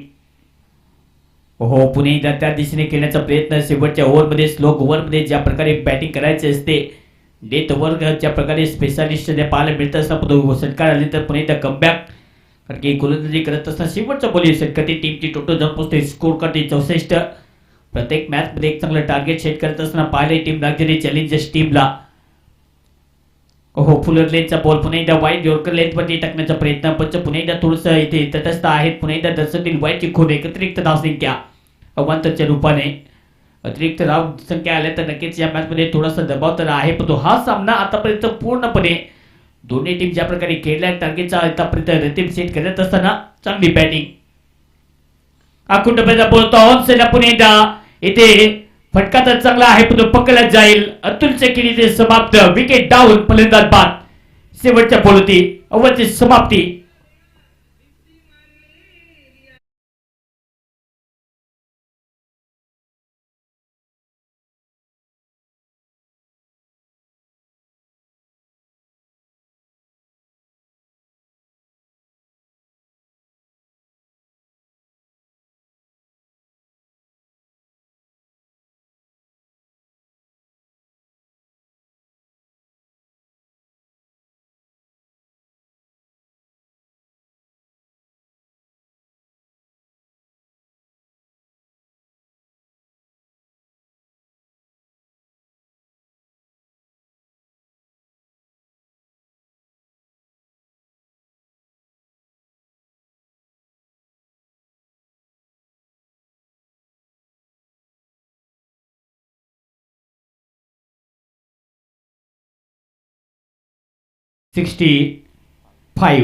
हो पुणे एकदा त्या दिशेने खेळण्याचा प्रयत्न शेवटच्या ओव्हरमध्ये स्लो ओव्हरमध्ये ज्या प्रकारे बॅटिंग करायचे असते डेथ ओव्हर ज्या प्रकारे स्पेशालिस्ट पाहायला मिळत असताना षटकार आले तर पुणे एकदा कमबॅक कारण की गोलंदाजी करत असताना शेवटचा बॉलिंग षटकातील टीमची टोटल जम पोहोचते स्कोर करते 64. प्रत्येक मॅच मध्ये एक चांगलं टार्गेट सेट करत असताना पाहिले टीम नागझरी चॅलेंजर्स टीमला हो फुलर लेनचा बॉल पुन्हा एकदा वाईट यॉर्कर लेंथ वरती टाकण्याचा प्रयत्न पंच पुन्हा एकदा थोडस इथे तटस्थ आहेत पुन्हा एकदा दर्शनातील वाईटची खून एकत्रित धावसंख्या अवांतरच्या रूपाने अतिरिक्त धाव संख्या आल्या तर नक्कीच या मॅच मध्ये थोडासा दबाव तर आहे पण तो हा सामना आतापर्यंत पूर्णपणे दोन्ही टीम ज्या प्रकारे खेळल्या टार्गेटचा आतापर्यंत रितीम सेट करत असताना चांगली बॅटिंग आकुंडपैदा बोलतो ऑन साइडला पुन्हा एकदा इथे फटका तर चांगला आहे पण तो पकडला जाईल अतुलच्या खेळीचे समाप्त विकेट डाऊन फलंदाज बाद शेवटच्या बोलती ओव्हरची समाप्ती. 65.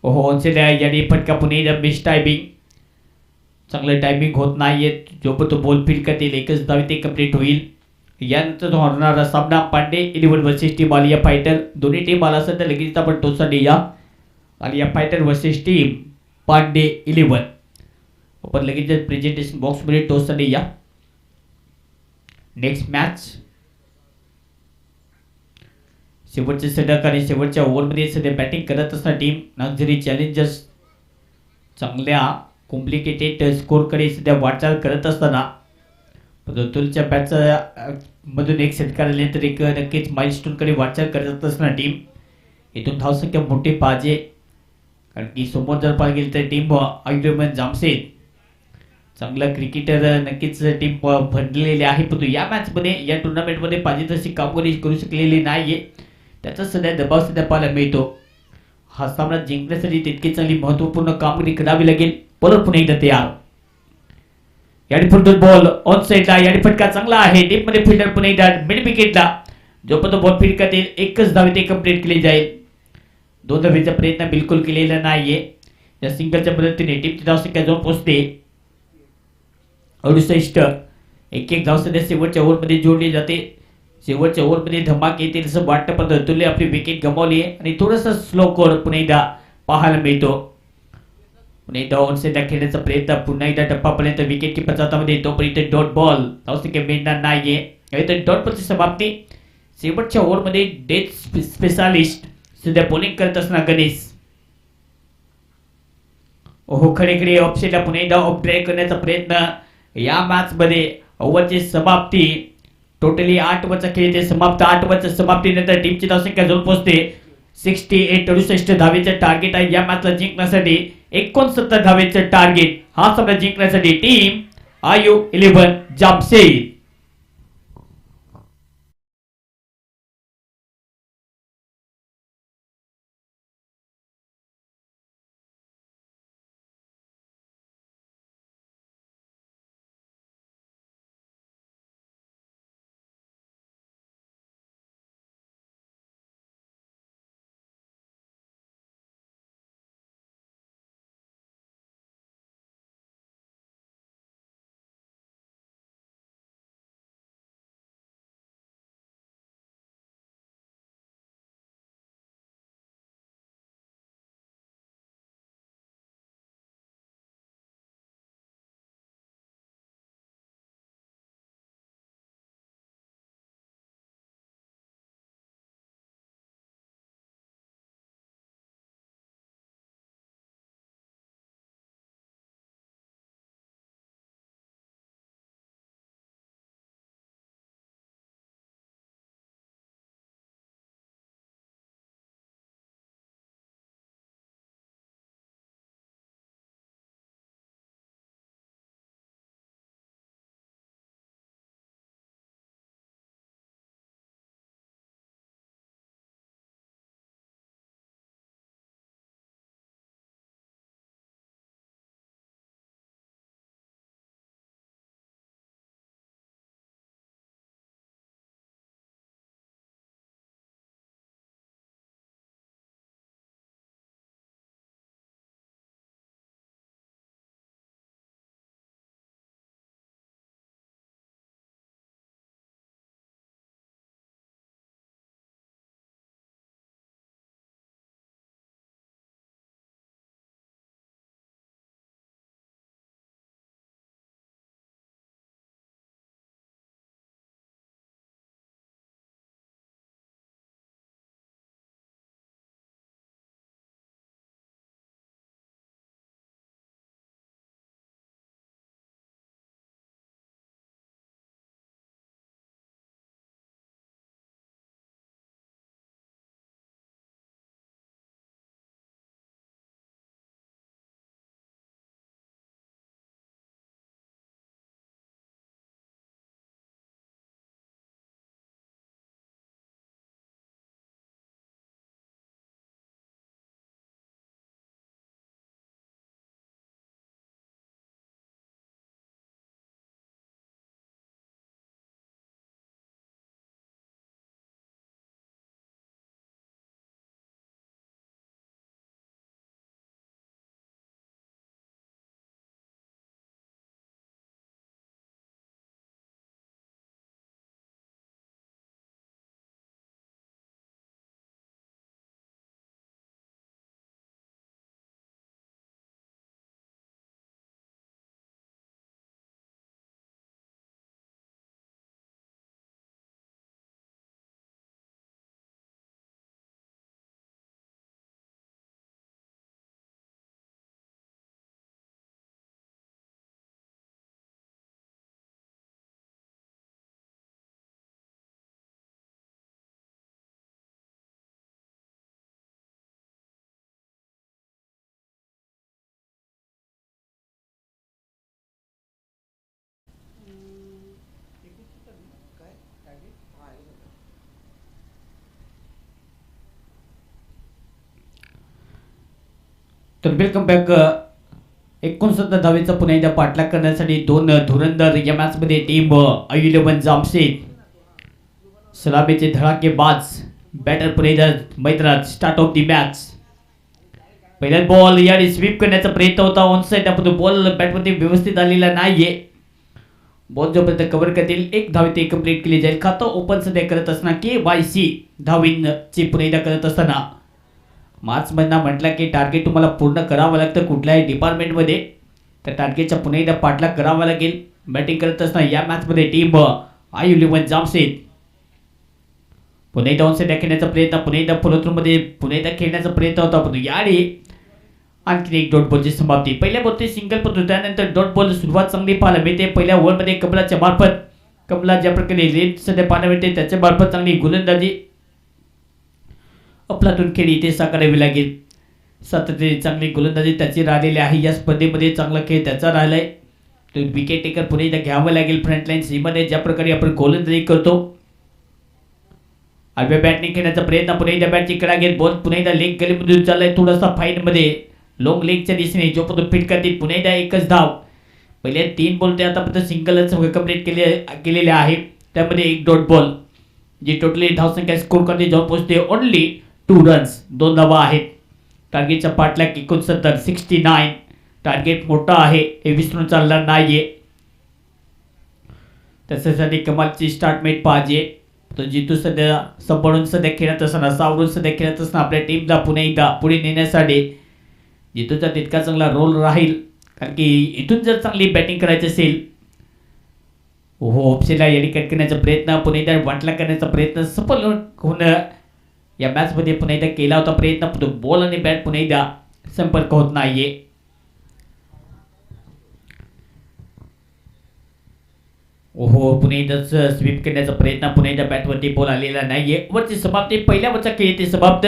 ओहो ऑनसेट आहे याने फटका पुणे मिस टायमिंग. चांगलं टायमिंग होत नाहीये. जोपर्यंत तो बॉल फील्ड करतील एकच धाव ते कंप्लीट होईल. यानंतर होणारा सामना Pande 11 versus team Alia Fighter. दोन्ही टीम आला असेल तर लगेच आपण टोचसाठी या. Alia Fighter versus team Pande 11. आपण लगेच प्रेझेंटेशन बॉक्समध्ये टोचसाठी या. नेक्स्ट मॅच शेवटचे षटक आणि शेवटच्या ओव्हरमध्ये सध्या बॅटिंग करत असणारी टीम नागझरी चॅलेंजर्स चांगल्या कॉम्प्लिकेटेड स्कोरकडे सध्या वाटचाल करत असताना ऋतूच्या बॅटचा मधून एक षटकार आल्यानंतर एक नक्कीच माइलस्टोनकडे वाटचाल करत असणारी टीम. इथून धावसंख्या मोठी पाहिजे कारण की समोर जर पाहिजे गेली तर टीम आयुर्वेद जामसेद चांगला क्रिकेटर नक्कीच टीम भरलेली आहे. परंतु या मॅचमध्ये या टुर्नामेंटमध्ये पाहिजे तशी कामगिरी करू शकलेली नाहीये. त्याचा सध्या दबाव सध्या पाहायला मिळतो. हा सामना जिंकण्यासाठी तितकी चांगली महत्वपूर्ण कामगिरी करावी लागेल. परत पुन्हा एकदा तयार. याडी फुटबॉल बॉल ऑन साइडला. याडी फटका चांगला आहे. डीप मध्ये फिल्डर पुन्हा एकदा मिड विकेटला. जोपर्यंत बॉल फील्ड करतील एकच धाव ते कंप्लीट केली जाईल. दोन धावेचा प्रयत्न बिलकुल केलेला नाहीये. या सिंगलच्या मदतीने टीमची धावसंख्या जाऊन पोहोचते 68. एक धाव सध्या शेवटच्या ओव्हरमध्ये जोडली जाते. शेवटच्या ओव्हरमध्ये धमाक येतील असं वाटतं पण ऋतूने आपली विकेट गमावली आहे आणि थोडासा स्लो कोर पुन्हा एकदा पाहायला मिळतो. पुन्हा एकदा ऑन साइडला खेळण्याचा प्रयत्न पुन्हा एकदा टप्पापर्यंत विकेट किपरच्या हातामध्ये तोपर्यंत डॉट बॉल धावसंख्या मिळणार नाहीये. डॉट बॉलची समाप्ती. शेवटच्या ओव्हरमध्ये डेथ स्पेशालिस्ट सध्या बॉलिंग करत असणार गणेश. ओहो खडे ऑफसेटला पुन्हा एकदा ऑफ ड्राईव्ह करण्याचा प्रयत्न. या मॅच मध्ये ओव्हरची समाप्ती टोटली 8 ओव्हरचा खेळ ते समाप्त. 8 ओव्हरच्या समाप्तीनंतर टीमची धावसंख्या जाऊन पोहोचते 68. 68 धावेचं टार्गेट आहे या मॅचला जिंकण्यासाठी. 69 धावेचं टार्गेट हा सामना जिंकण्यासाठी टीम आयु 11 जामसेद. तर वेलकम बॅक. 69 धावेचा पुन्हा एकदा पाठलाग करण्यासाठी दोन धुरंधर या मॅचमध्ये टीम I11 जामशेद. सलामीचे धडाकेबाज बॅटर पुन्हा एकदा मैदानात. Start of the match. पहिला बॉल याने स्वीप करण्याचा प्रयत्न होता ऑन साइड. आपण बॉल बॅटमध्ये व्यवस्थित आलेला नाहीये. बॉल जोपर्यंत कव्हर करतील एक धावे ते कंप्लीट केली जाईल. खातं ओपन सध्या करत असताना KYC धावींची पुन्हा एकदा करत असताना मार्चमधना म्हटलं की टार्गेट तुम्हाला पूर्ण करावं लागतं कुठल्याही डिपार्टमेंटमध्ये. त्या टार्गेटचा पुन्हा एकदा पाठलाग करावा लागेल. बॅटिंग करत असताना या मॅचमध्ये टीम I11 जामशेद पुन्हा एकदा ऑनसाइड खेळण्याचा प्रयत्न. पुन्हा एकदा फॉलोथ्रूमध्ये पुन्हा एकदा खेळण्याचा प्रयत्न होता पण याने आणखी एक डॉट बॉलची समाप्ती. पहिल्या बॉलचे सिंगल पत्र त्यानंतर डॉट बॉल सुरुवात चांगली पाहायला मिळते. पहिल्या ओव्हरमध्ये कमलाच्या मार्फत कमला ज्या प्रकारे रेड सध्या पाहायला मिळते त्याच्या मार्फत चांगली गोलंदाजी अफलातून खेळी इथे साकारावी लागेल. सातत्याने चांगली गोलंदाजी त्याची राहिलेली आहे. या स्पर्धेमध्ये चांगला खेळ त्याचा राहिलाय. तो विकेट टेकर पुन्हा एकदा घ्यावं लागेल. फ्रंटलाईन सीमध्ये ज्या प्रकारे आपण गोलंदाजी करतो. आडव्या बॅटने खेळण्याचा प्रयत्न. पुन्हा एकदा बॅटची कडा घेत बॉल पुन्हा एकदा लेग गलीमधून चाललाय थोडासा फाईनमध्ये लॉंग लेगच्या दिशेने जो पण फिट करतील. पुन्हा एकदा एकच धाव. पहिले 3 बॉल ते आतापर्यंत सिंगलच कंप्लीट केलेले आहे. त्यामध्ये एक डॉट बॉल जी टोटली धावसंख्या स्कोर करते जाऊन पोहोचते ओनली 2 रन्स. 2 धावा आहेत. टार्गेटचा पाठलाग 69. टार्गेट मोठा आहे हे विसरून चालणार नाहीये. त्याच्यासाठी कमालची स्टार्टमेट पाहिजे. तो जितू सध्या सांभाळून सध्या खेळत असताना सावरून सध्या खेळत असताना आपल्या टीमला पुन्हा एकदा पुढे नेण्यासाठी जितूचा तितका चांगला रोल राहील. कारण की इथून जर चांगली बॅटिंग करायची असेल ऑप्शनला याने कट करण्याचा प्रयत्न पुन्हा एकदा वाटला करण्याचा प्रयत्न सफल होणं या मॅचमध्ये पुन्हा एकदा केला होता प्रयत्न. बॉल आणि बॅट पुन्हा एकदा संपर्क होत नाहीये. पुन्हा एकदाच स्वीप करण्याचा प्रयत्न. पुन्हा एकदा बॅटवरती बॉल आलेला नाहीये. ओव्हरची समाप्ती. पहिल्या ओव्हरचा खेळ ते समाप्त.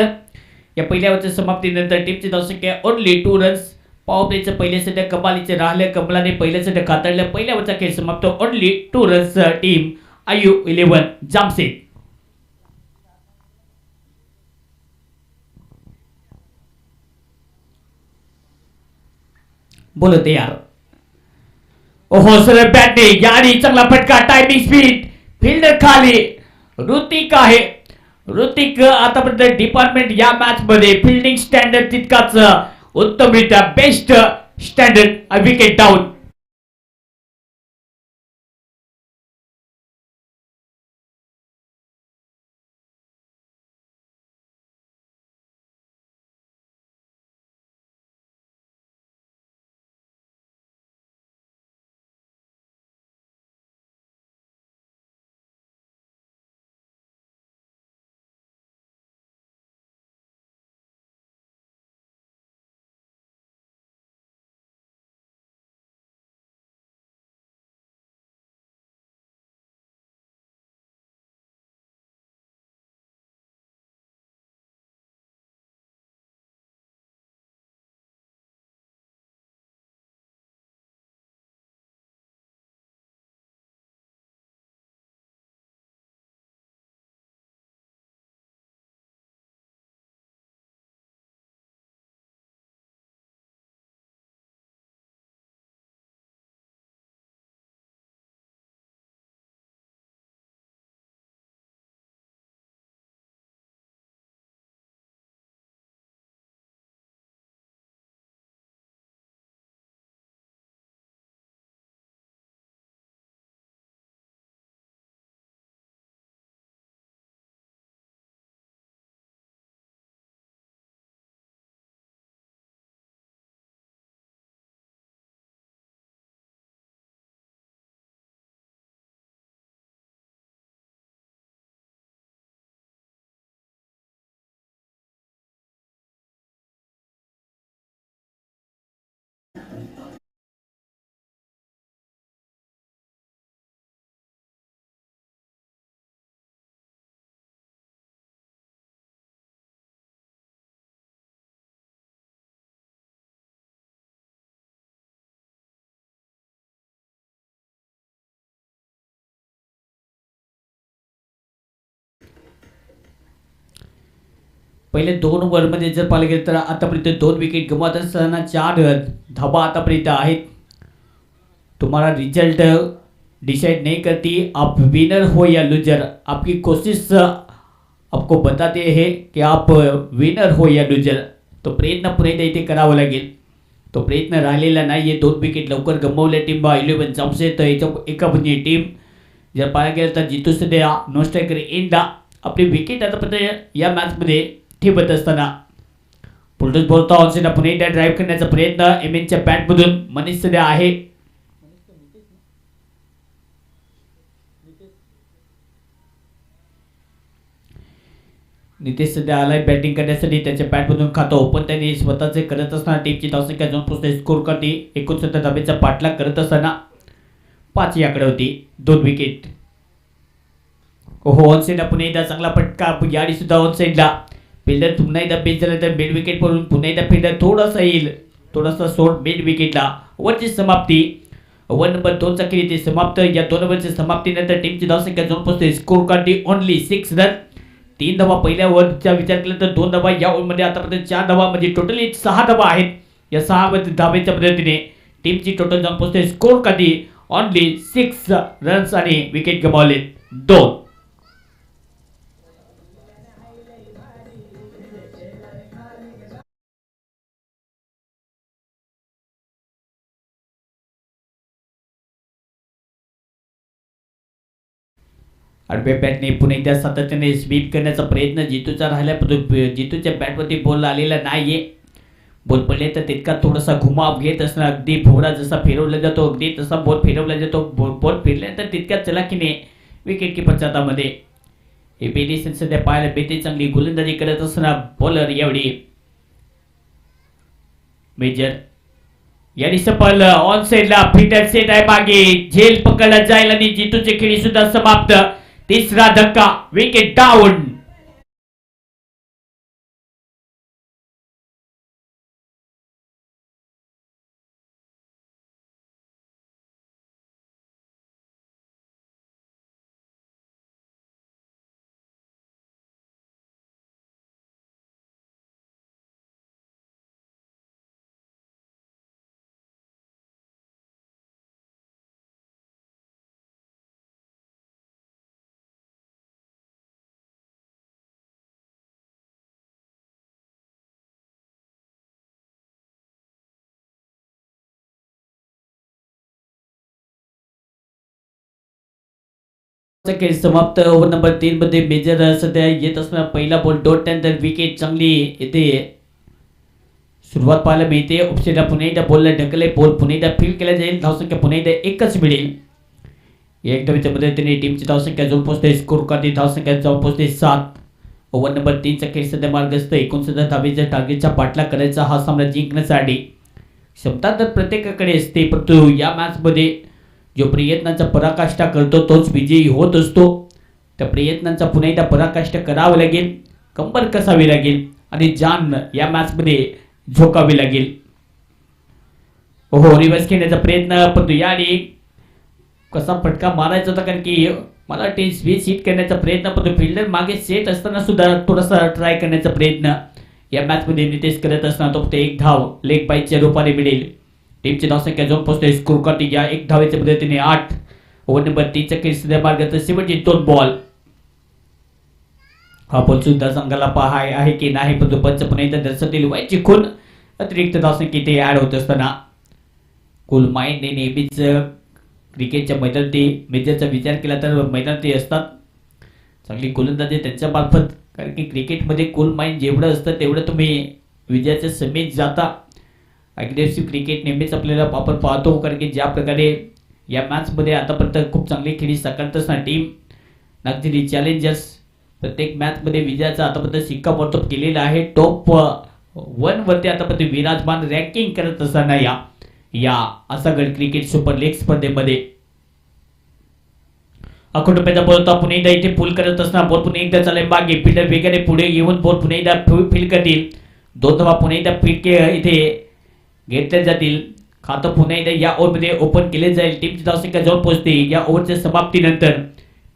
या पहिल्या ओव्हरच्या समाप्तीनंतर टीमची धावसंख्या ओनली 2 रन्स. पॉवर प्लेचं पहिले सध्या कमालीचे राहिले. कमलाने पहिल्या सध्या खातडलं. पहिल्या ओव्हरचा खेळ समाप्त. Only 2 runs team I11 जामशेद. बोलत यार. सर बॅटने याने चांगला फटका. टायमिंग स्पीड फिल्डर खाली. ऋतिक आहे. ऋतिक आतापर्यंत डिपार्टमेंट या मॅच मध्ये फिल्डिंग स्टँडर्ड तितकाच उत्तमरित्या बेस्ट स्टँडर्ड विकेट डाऊन. पहिले 2 ओव्हरमध्ये जर पाहिलं गेलं तर आतापर्यंत 2 विकेट गमावत असताना 4 धाबा आतापर्यंत आहेत. तुम्हारा रिजल्ट डिसाइड नहीं करती, आप विनर हो या लूजर. आपकी कोशिश आपको बताते हैं की आप विनर हो या लूजर. तो प्रयत्न पुन्हा इथे करावा लागेल. तो प्रयत्न राहिलेला नाही आहे. 2 विकेट लवकर गमावल्या टीम 11 जमसे. तर एका म्हणजे टीम जर पाहायला गेलं तर जितू सध्या नो स्ट्रायकर इंडा आपली विकेट आतापर्यंत या मॅचमध्ये ठेवत असताना पुलटूस बोलता ऑनसेट पुन्हा एकदा ड्राईव्ह करण्याचा प्रयत्न एमएनच्या बॅटमधून मनीष सध्या आहे. नितेश सध्या आलाय बॅटिंग करण्यासाठी. त्याच्या बॅटमधून खातो पण त्यांनी स्वतःचे करत असताना टीमची धावसंख्या जाऊन पोहोचते स्कोर करते. 69 धाब्याचा पाठलाग करत असताना 5 याकडे होती. 2 विकेट. ऑन साइडला पुन्हा एकदा चांगला फटका याडी सुद्धा ऑन साइडला. फिल्डर पुन्हा एकदा बेस झाला तर मिड विकेट पडून पुन्हा एकदा फिल्डर थोडासा येईल. थोडासा सोड मिड विकेटला. ओव्हरची समाप्ती. ओव्हर नंबर 2 चा खेळ इथे समाप्त. या 2 ओव्हरच्या समाप्तीनंतर टीमची धावसंख्या जाऊन पोहोचते स्कोर करते ओनली 6 रन. 3 धावा पहिल्या ओव्हरचा विचार केला तर 2 धावा या ओव्हरमध्ये आतापर्यंत 4 धावा म्हणजे टोटली 6 धावा आहेत. या 6 धाब्याच्या मदतीने टीमची टोटल जाऊन पोहोचते स्कोर करते ओनली 6 रन्स आणि विकेट गमावले 2. आडव्या बॅटने पुन्हा एकदा सातत्याने स्वीप करण्याचा प्रयत्न जितूचा राहिला परंतु जितूच्या बॅटवरती बॉल आलेला नाहीये. बॉल पडले तर तितका थोडासा घुमाव घेत असणार. अगदी भोवरा जसा फिरवला जातो अगदी तसा बॉल फिरवला जातो. बॉल फिरल्यानंतर तितक्या चलाकीने विकेट किपरच्या हातामध्ये. हे बेलिसन सध्या पाहायला बेते चांगली गोलंदाजी करत असताना बॉलर यावेळी मेजर याने सफल ऑन साइडला फिटर सेट आहे मागे. झेल पकडला जाईल आणि जितूचे खेळी सुद्धा समाप्त. तिसरा धक्का विकेट डाऊन. खेळ समाप्त. ओव्हर नंबर 3 मध्ये मेजर सध्या येत असताना पहिला बॉल डॉट त्यानंतर विकेट चांगली येते सुरुवात पाहायला मिळते. ऑप्शनला पुन्हा एकदा बॉलला ढकले. बॉल पुन्हा एकदा फील्ड केला जाईल. धावसंख्या पुन्हा एकदा एकच मिळेल. एक धावेच्या मदतीने टीमची धावसंख्या जाऊन पोहोचते स्कोर करते. धावसंख्या जाऊन पोहोचते 7. ओव्हर नंबर 3 चा खेळ सध्या मार्गस्थ. 69 धावेच्या टार्गेटचा पाठलाग करायचा हा सामना जिंकण्यासाठी क्षमता तर प्रत्येकाकडे असते परंतु या मॅच मध्ये जो प्रयत्नांचा पराकाष्ठा करतो तोच विजयी होत असतो. त्या प्रयत्नांचा पुन्हा एकदा पराकाष्ठा करावा लागेल. कंबर कसावी लागेल आणि जान या मॅच मध्ये झोकावी लागेल. हो रिव्हर्स खेळण्याचा प्रयत्न परंतु याने कसा फटका मारायचा होता कारण की मला स्विच हिट करण्याचा प्रयत्न परंतु फिल्डर मागे सेट असताना सुद्धा थोडासा ट्राय करण्याचा प्रयत्न या मॅच मध्ये नितेश करत असताना तो फक्त 1 धाव लेग बाईच्या रूपाने मिळेल. टीमची धावसंख्या जाऊन पोहोचते स्कोर करते या 1 धावेच्या मदतीने 8. ओव्हर नंबर 3 चा खेळ सध्या मार्गात शेवटचे 2 बॉल. हा बॉल सुद्धा संघाला पहाय आहे की नाही परंतु पंच पुन्हा एकदा दर्शवतील व्हायची खून अतिरिक्त धावसंख्या इथे ऍड होत असताना कुल माइंडने नेहमीच क्रिकेटच्या मैदानात मेजरचा विचार केला तर मैदानात असतात. चांगली गोलंदाजी त्यांच्या मार्फत कारण की क्रिकेटमध्ये कुल माइंड जेवढं असतं तेवढं तुम्ही विजयाच्या समीप जाता. अग्रेसिव्ह क्रिकेट नेहमीच आपल्याला आपण पाहतो कारण की ज्या प्रकारे या मॅचमध्ये आतापर्यंत खूप चांगली खेळी साकारत असताना टीम नागझिरी चॅलेंजर्स प्रत्येक मॅचमध्ये विजयाचा आतापर्यंत शिक्कामोर्तब केलेला आहे. टॉप 1 वरती आतापर्यंत विराजमान रँकिंग करत असताना या आसागड क्रिकेट सुपर लीग स्पर्धेमध्ये अखंड रुपयाचा बॉल होता. पुन्हा एकदा इथे पुल करत असताना बॉल पुन्हा एकदा चालेल मागे. फिल्डर वेगाने पुढे येऊन बॉल पुन्हा एकदा फील्ड करतील. 2 धावा पुन्हा एकदा फील्ड इथे घेतल्या जातील. खातं पुन्हा एकदा या ओव्हरमध्ये ओपन केले जाईल. टीमची धावसंख्या जाऊन पोहोचते या ओव्हरच्या समाप्तीनंतर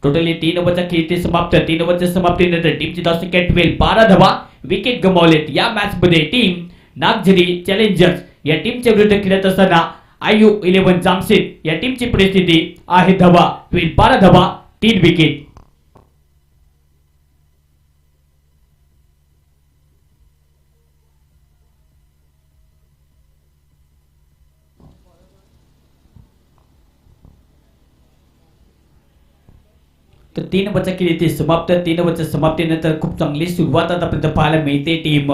टोटली 3 ओव्हरचा खेळ ते समाप्त. 3 ओव्हरच्या समाप्तीनंतर टीमची धावसंख्या 12, 12 धावा. विकेट गमावलेत. या मॅच मध्ये टीम नागझरी चॅलेंजर्स या टीमच्या विरुद्ध खेळत असताना IU11 जामशेद या टीमची परिस्थिती आहे धावा 12 धावा 3 विकेट. तर 3 ओव्हरचा खेळ इथे समाप्त. 3 ओव्हरच्या समाप्तीनंतर खूप चांगली सुरुवात आतापर्यंत पाहायला मिळते. टीम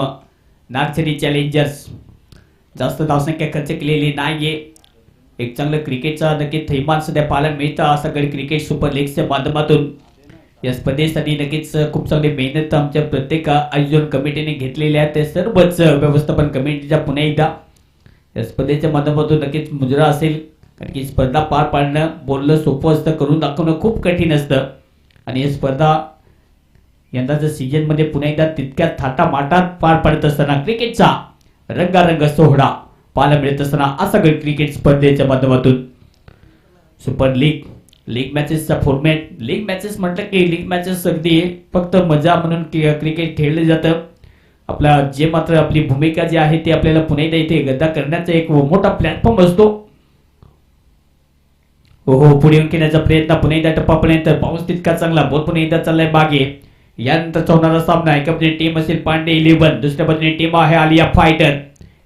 नागझरी चॅलेंजर्स जास्त धावसंख्या खर्च केलेली नाहीये. एक चांगलं क्रिकेटचा नक्कीच थैमान सध्या पाहायला मिळतं. सगळे क्रिकेट सुपर लीगच्या माध्यमातून या स्पर्धेसाठी नक्कीच खूप चांगली मेहनत आमच्या प्रत्येक आयोजन कमिटीने घेतलेली आहे. ते सर्वच व्यवस्थापन कमिटीच्या पुन्हा एकदा या स्पर्धेच्या माध्यमातून नक्कीच मुजरा असेल. कारण की स्पर्धा पार पाडणं बोलणं सोपं असतं, करून दाखवणं खूप कठीण असतं. आणि ही स्पर्धा यंदाच्या सीझन मध्ये पुन्हा एकदा तितक्या थाटामाटात पार पडत असताना क्रिकेटचा रंगारंग सोहळा पाहायला मिळत असताना असा क्रिकेट स्पर्धेच्या माध्यमातून सुपर लीग मॅचेसचा फॉर्मॅट. लीग मॅचेस म्हटलं की लीग मॅचेस अगदी फक्त मजा म्हणून क्रिकेट खेळलं जातं. आपला जे मात्र आपली भूमिका जी आहे ती आपल्याला पुन्हा एकदा इथे गद्दा करण्याचा एक मोठा प्लॅटफॉर्म असतो. हो पुढे येऊन खेळण्याचा प्रयत्न पुन्हा एकदा टप्पापर्यंत पाऊस तितका चांगला बॉल पुन्हा एकदा चाललाय मागे. यानंतर होणारा सामना एका बाजूने टीम असेल पांडे 11, दुसऱ्या बाजूने टीम आहे आलिया फायटर.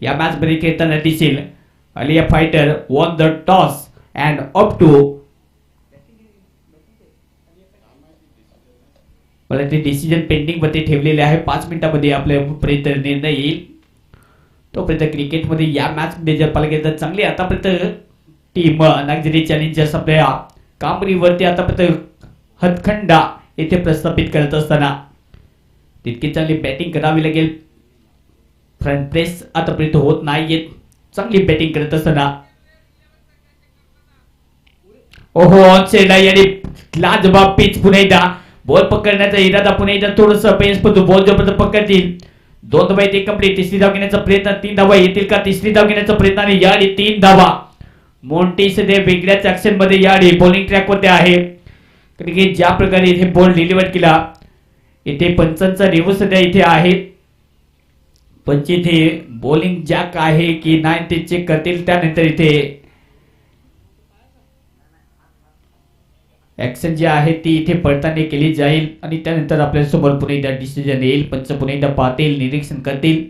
या मॅच मध्ये खेळताना दिसेल Alia Fighter won the toss and up to मला ते डिसिजन पेंडिंग मध्ये ठेवलेले आहे. 5 मिनिटांमध्ये आपल्यापर्यंत निर्णय येईल. तोपर्यंत क्रिकेटमध्ये या मॅच मध्ये जर पाहिलं गेलं तर चांगली आतापर्यंत टीम नागझरी चॅलेंजर्स आपल्या कामगिरीवरती आतापर्यंत हतखंडा येथे प्रस्थापित करत असताना तितकी चांगली बॅटिंग करावी लागेल. फ्रंट प्रेस आतापर्यंत होत नाहीयेत. चांगली बॅटिंग करत असताना ओहो ऑन साइड आणि लाजवाब पिच पुन्हा एकदा बॉल पकडण्याचा इरादा पुन्हा एकदा थोडंसं पेस पण बॉल जोपर्यंत पकडतील 2 धावा येते कंप्लीट. तिसरी धाव घेण्याचा प्रयत्न 3 धावा येतील का? तिसरी धाव घेण्याचा प्रयत्न आणि याडी 3 धावा. मोंटी सध्या वेगळ्याच ऍक्शन मध्ये याडी बॉलिंग ट्रॅक वरती आहे. कारण की ज्या प्रकारे इथे बॉल डिलिव्हर केला इथे पंचांचा रिव्ह्यू सध्या इथे आहे. पंच इथे बॉलिंग जॅक आहे की नाही ते चेक करतील. त्यानंतर इथे ऍक्शन जी आहे ती इथे पडताना केली जाईल आणि त्यानंतर आपल्या समोर पुन्हा एकदा डिसिजन येईल. पंच पुन्हा एकदा पाहतील, निरीक्षण करतील.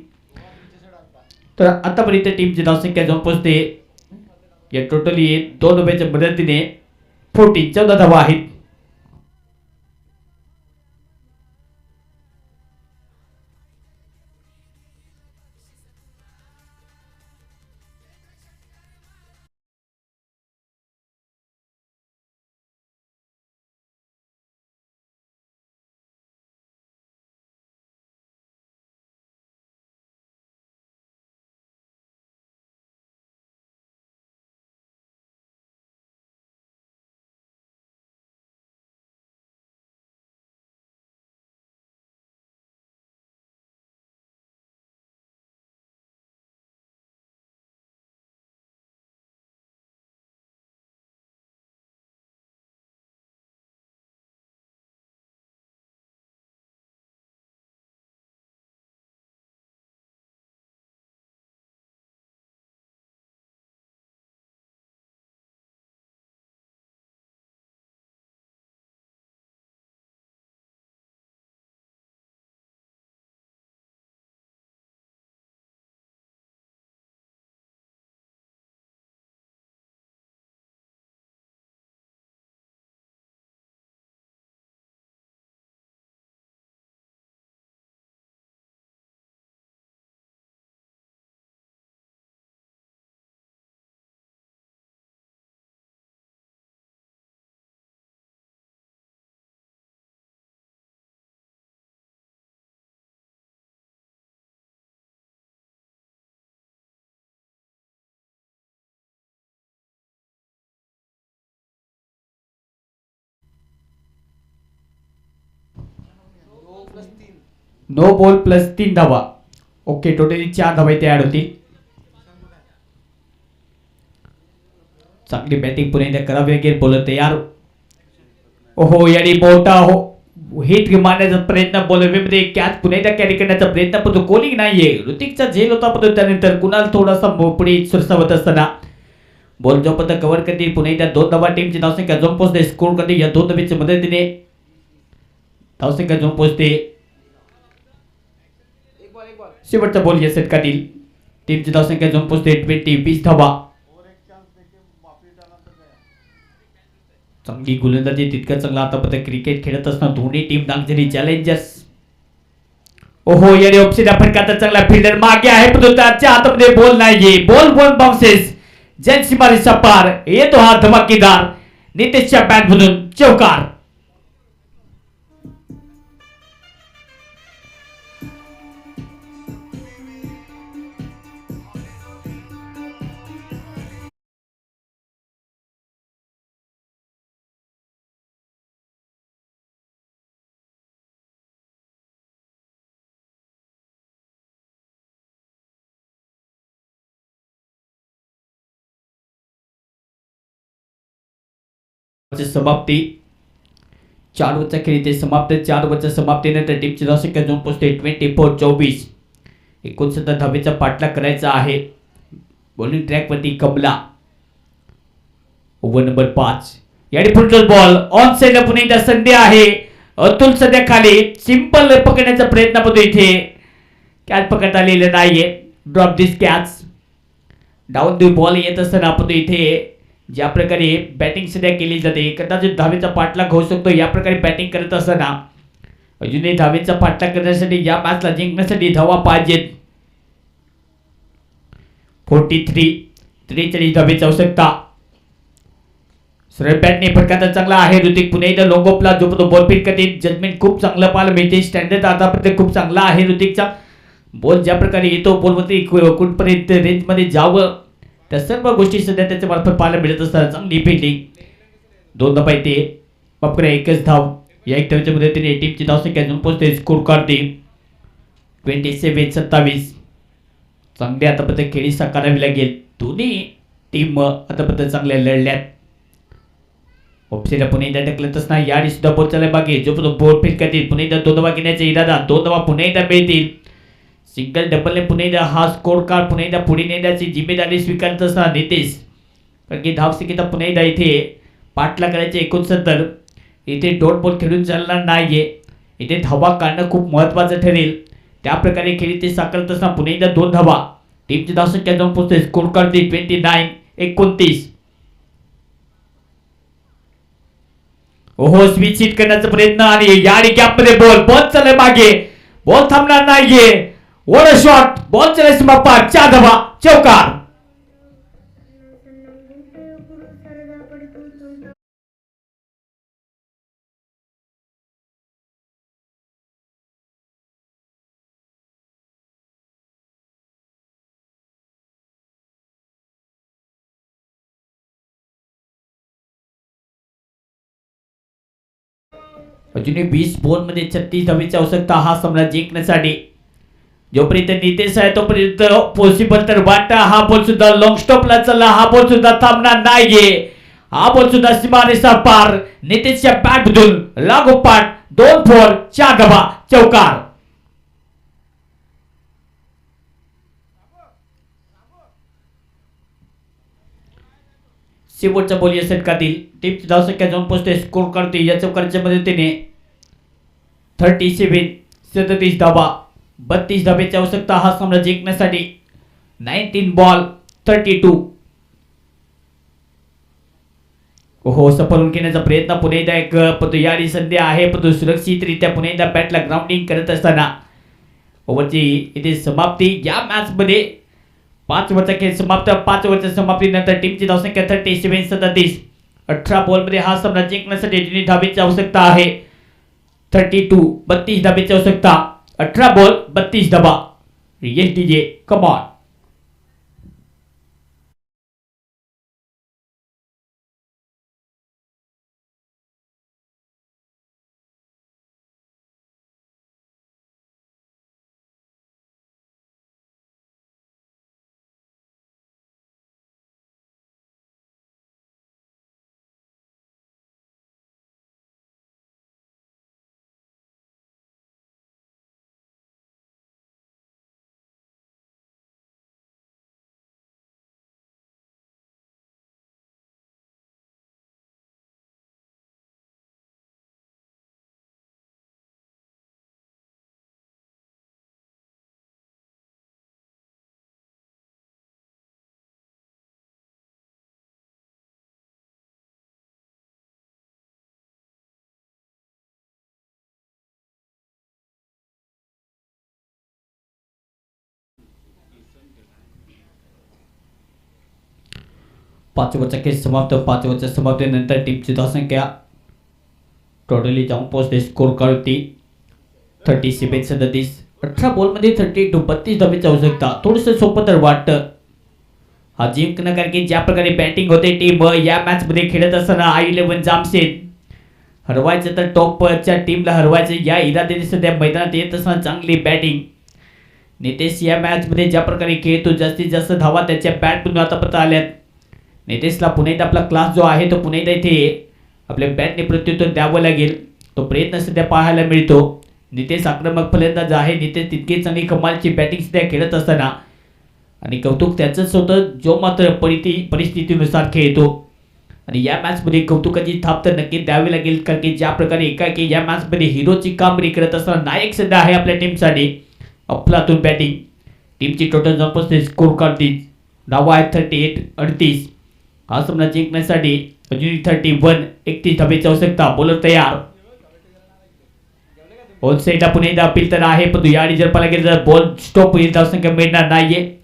तर आतापर्यंत टीमची धावसंख्या जाऊन पोहोचते या टोटली 2 ओव्हरच्या मदतीने 14 धावा आहेत. नो बॉल प्लस 3 धावा. ओके टोटली 4 धावा इथे ऍड होतील. चांगली बॅटिंग पुन्हा एकदा करावी लागेल. बॉलर तयार ओहो याने मोठा हिट मारण्याचा प्रयत्न बॉलवेमध्ये कॅच पुन्हा एकदा कॅरी करण्याचा प्रयत्न पण तो कोणी नाहीये. ऋतिकचा झेल होता पण त्यानंतर कुणाल थोडासा पुढे सुरसावत असताना बॉल जो पद कव्हर करते पुन्हा एकदा दोन धावा टीमची धावसंख्या जोम पोहोचते स्कोर करते या दोन धावेच्या मदतीने धावसंख्या जोम पोहोचते. शेवटचा बॉल या षटकातील टीमची धावसंख्या जोम पोहोचते 20 धावा. चांगली गोलंदाजी तितकं चांगला आतापर्यंत क्रिकेट खेळत असताना दोन्ही टीम नागझरी चॅलेंजर्स. ओहो याने ऑप्शन फटकाचा चांगला फिल्डर मागे आहे पण त्याच्या हातामध्ये बॉल नाहीये. बॉल वन बाउन्सेस जैन मारिसा पार येतो हा धमाकेदार नितेशच्या बॅट मधून चौकार. समाप्ती 4 ओव्हरच्या खेळीचे समाप्त 4 ओव्हरच्या समाप्तीनंतर टीमची धावसंख्या जोम पोहोचते 24-24. 69 धावेचा पाठलाग करायचा आहे. बॉलिंग ट्रॅक वरती कमला ओव्हर नंबर 5 याने पुढचा बॉल ऑन साइडला पुन्हा एकदा संधी आहे. अतुल सध्या खाली सिंपल पकडण्याचा प्रयत्न पडतो इथे कॅच पकडता आलेला नाहीये. Drop this catch down the ball येत असताना आपण इथे ज्या प्रकारे बॅटिंग सध्या केली जाते कदाचित धावेचा पाठलाग होऊ शकतो. या प्रकारे बॅटिंग करत असताना अजूनही धावेचा पाठलाग करण्यासाठी या मॅचला जिंकण्यासाठी धावा पाहिजेत. 43 धावेची आवश्यकता. सरळ बॅटने फटकाचा चांगला आहे. ऋतिक पुन्हा एकदा लॉंग ऑफला जो बॉल पिक करते जजमेंट खूप चांगलं पाहायला मिळते. स्टँडर्ड आतापर्यंत खूप चांगला आहे ऋतिकचा. बॉल ज्या प्रकारे येतो बॉलवरती कुठपर्यंत रेंजमध्ये जावं त्या सर्व गोष्टी सध्या त्याच्या मार्फत पाहायला मिळत असतात. चांगली फिल्डिंग 2 धावा येते बापरे एकच धाव या एक धावेच्या मदतीने टीमची धावसंख्या घेऊन पोहोचते. स्कोर काढते 27-27. चांगली आतापर्यंत खेळी साकारावी लागेल. दोन्ही टीम आतापर्यंत चांगल्या लढल्यात. ऑप्शनला पुन्हा एकदा ढकलतच नाही याडी सुद्धा बॉल चालला मागे जो बॉल फिट करतील पुन्हा एकदा 2 धावा घेण्याचा इरादा 2 धावा पुन्हा एकदा मिळतील. सिंगल डबलने पुन्हा एकदा हा स्कोर कार्ड पुन्हा एकदा पुढे नेण्याची जिम्मेदारी स्वीकारत असताना नितेश कारण की धावसंख्येचा पुन्हा एकदा इथे पाठला करायचे 69. इथे डॉट बॉल खेळून चालणार नाहीये. इथे धावा काढणं खूप महत्त्वाचं ठरेल. त्या प्रकारे खेळी ते साकारत असताना पुन्हा एकदा 2 धावा टीमची धावसंख्या जाऊन पोहोचते. Score card 29-29. ओहो स्विच हिट करण्याचा प्रयत्न आणि याडी गॅपमध्ये बॉल चाललाय मागे बॉल थांबणार नाहीये. व्हाट अ शॉट बॉल चलाय सीमा पार 4 धावा चौकार. अजूनही 20 बॉल मध्ये 36 धावेची आवश्यकता हा सामना जिंकण्यासाठी. जोपर्यंत नितेश आहे तोपर्यंत पॉसिबल तर वाटतं हा बॉल सुद्धा लॉंग स्टॉपला चालला. हा बॉल सुद्धा थांबणार नाहीये. हा बॉल सुद्धा सीमारेषा पार नितेशच्या बॅट मधून लागोपाठ 2 फोर 4 धावा चौकार. शेवटचा बॉल या षटकातील टीमची धावसंख्या जाऊन पोहोचते. स्कोर करते या चौकारच्या मदतीने 37 धावा 32 धावेची आवश्यकता हा सामना जिंकण्यासाठी. 19 बॉल 32. ओहो सफल घेण्याचा प्रयत्न पुन्हा एकदा एक याडी संधी आहे पण सुरक्षितरित्या पुन्हा एकदा बॅटला ग्राउंडिंग करत असताना ओव्हरची इथे समाप्ती. या मॅच मध्ये 5 ओव्हरचा खेळ समाप्त. 5 ओव्हरच्या समाप्तीनंतर टीमची धावसंख्या 37-37. 18 बॉलमध्ये हा सामना जिंकण्यासाठी 2 धावेची आवश्यकता आहे. 32 धावेची आवश्यकता. 18 बॉल 32 धावा. Yes DJ come on. 5 ओव्हरचा खेळ समाप्त. 5 ओव्हरच्या समाप्तीनंतर टीमची धावसंख्या टोटली जाऊन पोहोचते स्कोर करते 37-37. 18 बॉलमध्ये 32 धावेची आवश्यकता. थोडंसं सोपं तर वाटतं हा जिंकणं, कारण की ज्या प्रकारे बॅटिंग होते टीम या मॅच मध्ये खेळत असताना I11 जामशेद हरवायचं तर टॉपच्या टीमला हरवायचं या इराद्याने सध्या मैदानात येत असताना चांगली बॅटिंग. नितेश या मॅच मध्ये ज्या प्रकारे खेळतो जास्तीत जास्त धावा त्याच्या बॅटमधून आतापर्यंत आल्यात. नितेशला पुन्हा एकदा आपला क्लास जो आहे तो पुन्हा एकदा इथे आपल्या बॅटने प्रत्युत्तर द्यावं लागेल. तो प्रयत्न सध्या पाहायला मिळतो. नितेश आक्रमक फलंदाज आहे. नितेश तितकी चांगली कमालची बॅटिंग सध्या खेळत असताना आणि कौतुक त्याचंच होतं जो मात्र परिस्थितीनुसार खेळतो. आणि या मॅचमध्ये कौतुकाची थाप तर नक्की द्यावी लागेल, कारण की ज्या प्रकारे एकाकी या मॅचमध्ये हिरोची कामगिरी करत असताना नायक सध्या आहे आपल्या टीमसाठी. अफलातून बॅटिंग. टीमची टोटल जंपस्ते स्कोर करतील धावा आहेत 38-38. हा सामना जिंकण्यासाठी अजूनही 31 धावेची आवश्यकता. बॉलर तयार. ऑन साईडला पुन्हा एकदा अपील तर आहे, पण यावेळी जर पाहायला गेलं तर बॉल स्टॉप होईल, धावसंख्या मिळणार नाहीये.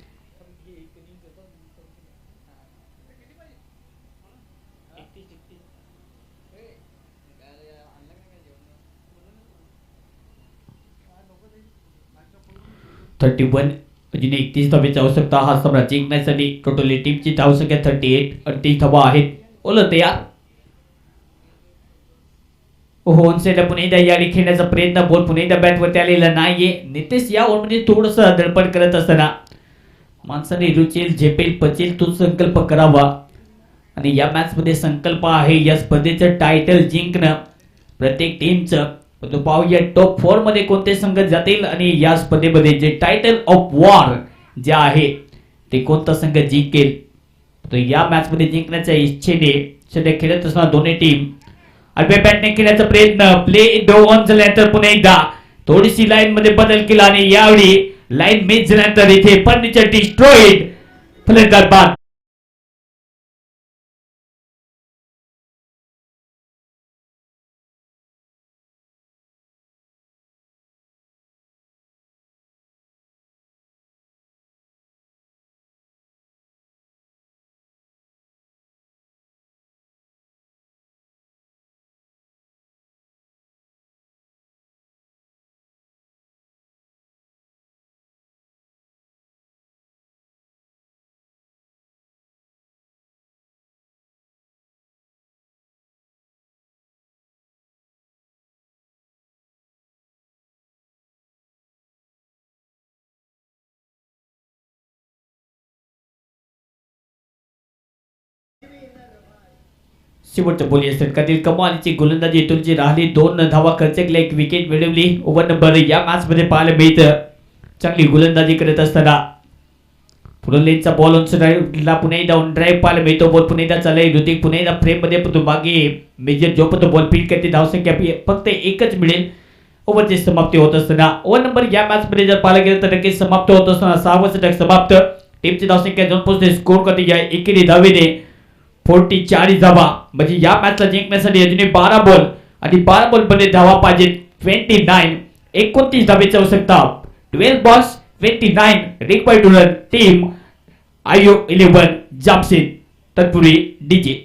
अजून 31 धावेची आवश्यकता हा सामना जिंकण्यासाठी. टोटली टीमची धावसंख्या 38 धावा आहेत. ओलं तयार. ऑन साईडला पुन्हा एकदा यावेळी खेळण्याचा प्रयत्न. बॉल पुन्हा एकदा बॅटवरती आलेला नाहीये. नितेश या ओव्हरमध्ये थोडंसं धडपड करत असताना माणसाने रुचेल झेपेल पचेल तो संकल्प करावा. आणि या मॅच मध्ये संकल्प आहे या स्पर्धेचं टायटल जिंकणं प्रत्येक टीमचं. तो पाहूया टॉप 4 मध्ये कोणते संघ जातील आणि या स्पर्धेमध्ये जे टायटल ऑफ वॉर जे आहे ते कोणता संघ जिंकेल. तर या मॅच मध्ये जिंकण्याच्या इच्छेने सध्या खेळत असताना दोन्ही टीम आडव्या बॅटने खेळण्याचा प्रयत्न. प्ले ऑन झाल्यानंतर पुन्हा एकदा थोडीशी लाईन मध्ये बदल केला आणि यावेळी लाईन मिस झाल्यानंतर इथे फर्निचर डिस्ट्रॉइड. फलंदाज बाद. शेवटच्या बोली षटकातील कमालीची गोलंदाजी तुलची राहिली. 2 धावा खर्च केल्या, 1 विकेट मिळवली. ओव्हर नंबर या मॅच मध्ये पाहायला मिळतं. चांगली गोलंदाजी करत असताना फुललेचा बॉल ऑन पुन्हा एकदा ऑन ड्राईव्ह पाहायला मिळतो. बॉल पुन्हा एकदा चालय. ऋतिक पुन्हा एकदा फ्रेम मध्ये पडतो. मागे मेजर जोपर्यंत बॉल फीड करते धावसंख्या फक्त 1च मिळेल. ओव्हरची समाप्ती होत असताना ओव्हर नंबर या मॅच मध्ये जर पाहायला गेलं तर नक्कीच समाप्त होत असताना 6वा षटक समाप्त. टीमची धावसंख्या जाऊन पोहोचते स्कोर करते या एकेरी धावेने 40 धावा. म्हणजे या मॅचला जिंकण्यासाठी अजूनही 12 बॉल आणि 12 बॉल मध्ये धावा पाहिजे 29 धावेची आवश्यकता. 12 balls 29 required to run. Team I11 Jamshed. तत्पूर्वी डीजे.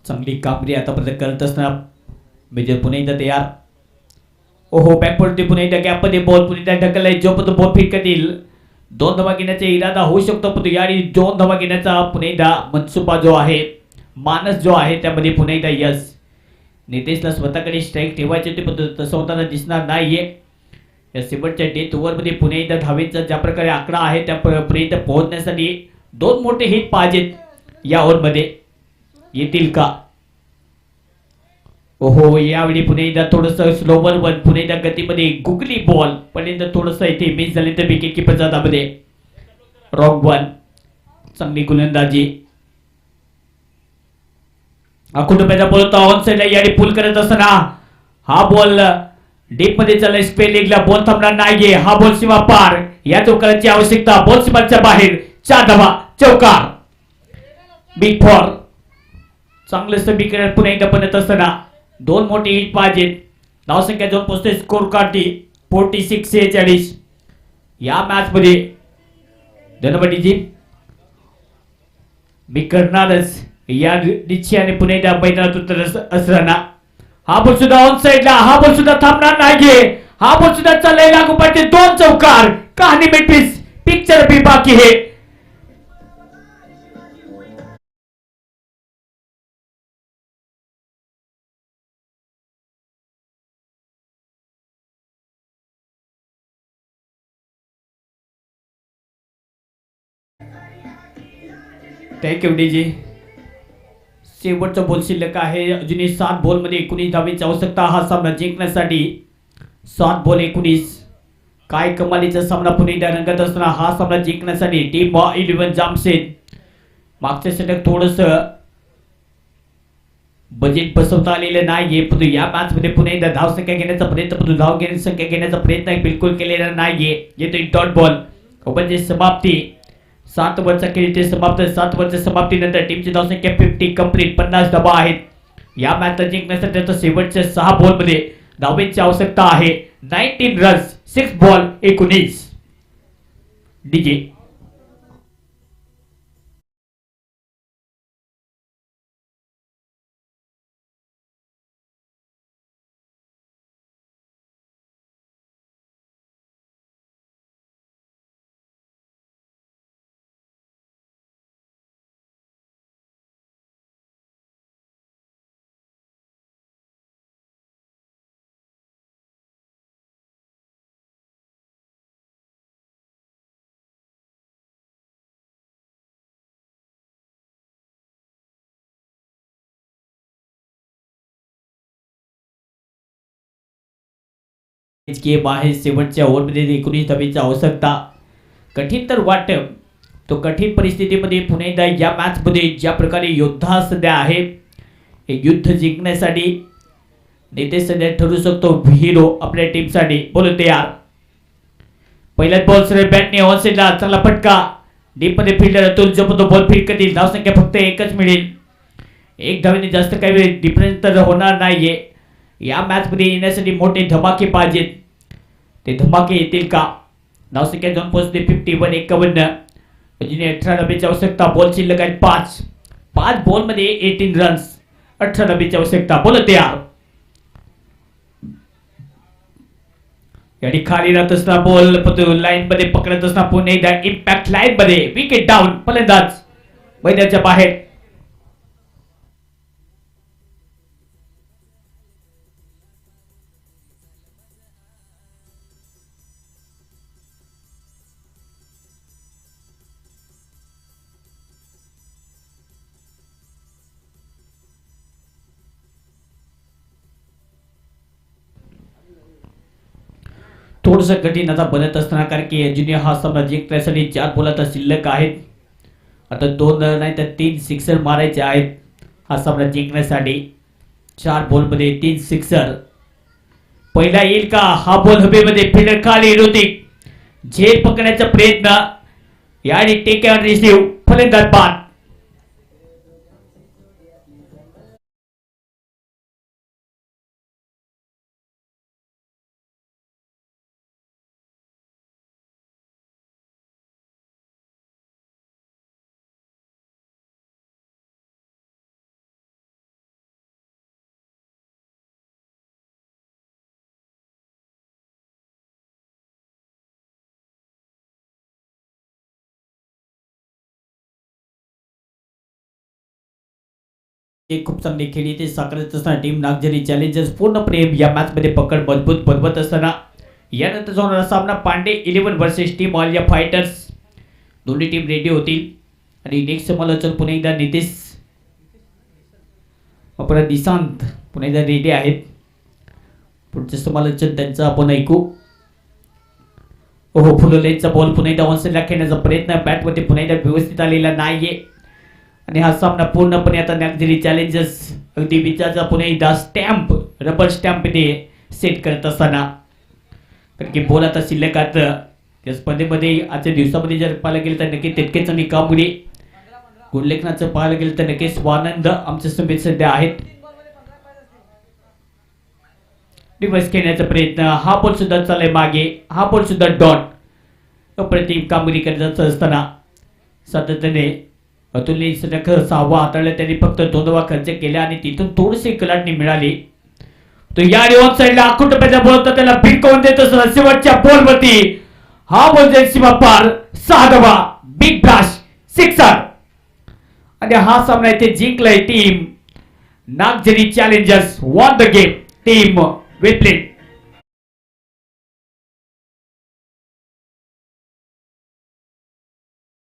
चांगली कामगिरी आतापर्यंत करत असताना मेजर पुन्हा एकदा तयार. ओहो बॅकवर्ड पुन्हा एकदा गॅप मध्ये बॉल पुन्हा एकदा ढकललाय. जोपर्यंत बॉल फिट करतील 2 धावा घेण्याचा इरादा होऊ शकतो, पण यावेळी 2 धावा घेण्याचा पुन्हा एकदा मनसुबा जो आहे मानस जो आहे त्यामध्ये पुन्हा एकदा यश. नितेशला स्वतःकडे स्ट्राईक ठेवायचे होते, पण तसं होताना दिसणार नाहीये. या शेवटच्या डेथ ओव्हरमध्ये पुन्हा एकदा धावेचा ज्या प्रकारे आकडा आहे त्यापर्यंत पोहोचण्यासाठी 2 मोठे हिट पाहिजेत. या ओव्हरमध्ये येतील का? ओहो यावेळी पुन्हा एकदा थोडंसं स्लोवर वन पुन्हा एकदा गतीमध्ये गुगली बॉल पण थोडंसं इथे मिस झाले तर विकेट किपरच्या हातामध्ये रॉंग वन. चांगली गोलंदाजी. कुटुंबाचा बॉल होता ऑन साइडला याने पुल करत असताना हा बॉल डीप मध्ये चाललाय स्पेन लीगला बॉल थांबणार नाहीये. हा बॉल सीमा पार. या चौकाराची आवश्यकता. बॉल सीमाच्या बाहेर. 4 धावा. चौकार. Big for. चांगलं समीकरण पुन्हा एकदा बनत असताना 2 मोठे हिट पाहिजेत. धावसंख्या जाऊन पोहोचते स्कोर कार्डची 46-46. या मॅच मध्ये धनपटीजी मी करणारच या निश्चयाने पुन्हा एकदा मैदानात उतरत असताना हा बॉल सुद्धा ऑन साइडला. हा बॉल सुद्धा थांबणार नाहीये. हा बॉल सुद्धा चाललाय लागोपाठ 2 चौकार. कहाणी मिटपीस. पिक्चर भी बाकी है. थँक्यू डीजी. शेवटचा बॉल शिल्लक आहे. अजूनही 7 बॉलमध्ये 19 धावेची आवश्यकता हा सामना जिंकण्यासाठी. 7 बॉल 19. काय कमालीचा सामना पुणे एकदा रंगत असताना हा सामना जिंकण्यासाठी टीम 11 जामसेन मागच्या षटक थोडस बजेट बसवता आलेलं नाहीये. परंतु या मॅच मध्ये पुणे एकदा धाव संख्या घेण्याचा प्रयत्न, परंतु धाव घेण्याची संख्या घेण्याचा प्रयत्न बिलकुल केलेला नाहीये. येतो डॉट बॉल. म्हणजे समाप्ती. 7 ओव्हरचा खेळ ते समाप्त. 7 ओव्हरच्या समाप्तीनंतर टीमची धावसंख्या 50 कंप्लीट. 50 धावा आहेत. या मॅचला जिंकण्यासाठी आता शेवटच्या 6 बॉलमध्ये धावेची आवश्यकता आहे. 19 रन्स. 6 बॉल 19. डीजे गेम आहे. शेवटच्या ओव्हरमध्ये 19 धावेची आवश्यकता. कठीण तर वाटत. तो कठीण परिस्थितीमध्ये पुन्हा एकदा या मॅच मध्ये ज्या प्रकारे योद्धा सध्या आहे, हे युद्ध जिंकण्यासाठी नेते सध्या ठरू शकतो हिरो आपल्या टीमसाठी. बोलू तयार. पहिल्याच बॉल सरळ बॅटने ऑन साइडला. चांगला फटका. डीप मध्ये फिल्डर अतुल जपतो बॉल फीड करतील. धावसंख्या फक्त 1च मिळेल. 1 धावेने जास्त काही डिफरन्स तर होणार नाहीये. या मॅच मध्ये येण्यासाठी मोठे धमाके पाहिजेत. ते धमाके येतील का? धावसंख्या जाऊन पोहोचते 51-51. अजून 18 धावेची आवश्यकता. बॉल शिल्लक आहेत 5. 5 बॉल मध्ये 18 रन्स. 18 धावेची आवश्यकता. बोल तयार. याडी खाली राहत असताना बॉल लाईन मध्ये पकडत असताना पुन्हा एकदा इम्पॅक्ट लाईन मध्ये विकेट डाऊन. फलंदाज मैदानाच्या बाहेर. थोडस कठीण आता बनत असताना, कारण की अजूनही हा सामना जिंकण्यासाठी 4 बॉल आता शिल्लक आहेत. आता 2 नाही तर 3 सिक्सर मारायचे आहेत हा सामना जिंकण्यासाठी. 4 बॉलमध्ये 3 सिक्सर. पहिला येईल का? हा बॉल हवेमध्ये फिल्डर खाली. ऋतिक झेल पकडण्याचा प्रयत्न. याने टेक अँड रिसीव्ह. फलंदाज बाद. एक खूप चांगली खेळी ते साकारत असताना टीम नागझरी चॅलेंजर्स पूर्णपणे या मॅच मध्ये पकड मजबूत बनवत असताना यानंतर होणारा सामना पांडे 11 वर्सेस टीम ऑल या फायटर्स. दोन्ही टीम रेडी होतील आणि नेक्स्ट समालोचन पुन्हा एकदा नितेश अपरा निशांत पुन्हा एकदा रेडी आहेत. पुढचे समालोचन त्यांचं आपण ऐकू. ओहो, फुलोलेचा बॉल पुन्हा एकदा ऑनसाइडला खेळण्याचा प्रयत्न. बॅटमध्ये पुन्हा एकदा व्यवस्थित आलेला नाहीये आणि हा सामना पूर्णपणे आता नागझरी चॅलेंजर्स अगदी विचाराचा पुन्हा एकदा स्टॅम्प रबर स्टॅम्पने सेट करत असताना कारण की बोल आता शिल्लक आता त्या स्पर्धेमध्ये आजच्या दिवसामध्ये जर पाहायला गेलं तर नक्की तितकेच चांगली कामगिरी गुणलेखनाचं पाहायला गेलं तर नक्कीच स्वानंद आमच्या सभेत सध्या आहेत. रिवर्स खेळण्याचा प्रयत्न हा बॉल सुद्धा चाललाय मागे हा बॉल सुद्धा डॉट अप्रतिम कामगिरी करत असताना सातत्याने अतुलने सध्या 6वा हाताळला त्यांनी फक्त 2 खर्च केला आणि तिथून थोडीशी कलाटणी मिळाली. तो या ऑन साइडला अखुट रुपयाचा बॉल होता त्याला भिरकवून देत असताना शेवटच्या बॉलवरती हा बॉल जाईल सीमा पार 6वा बिग ब्लास्ट सिक्सर आणि हा सामना इथे जिंकलाय team Nagzari challengers. Won the game team well played.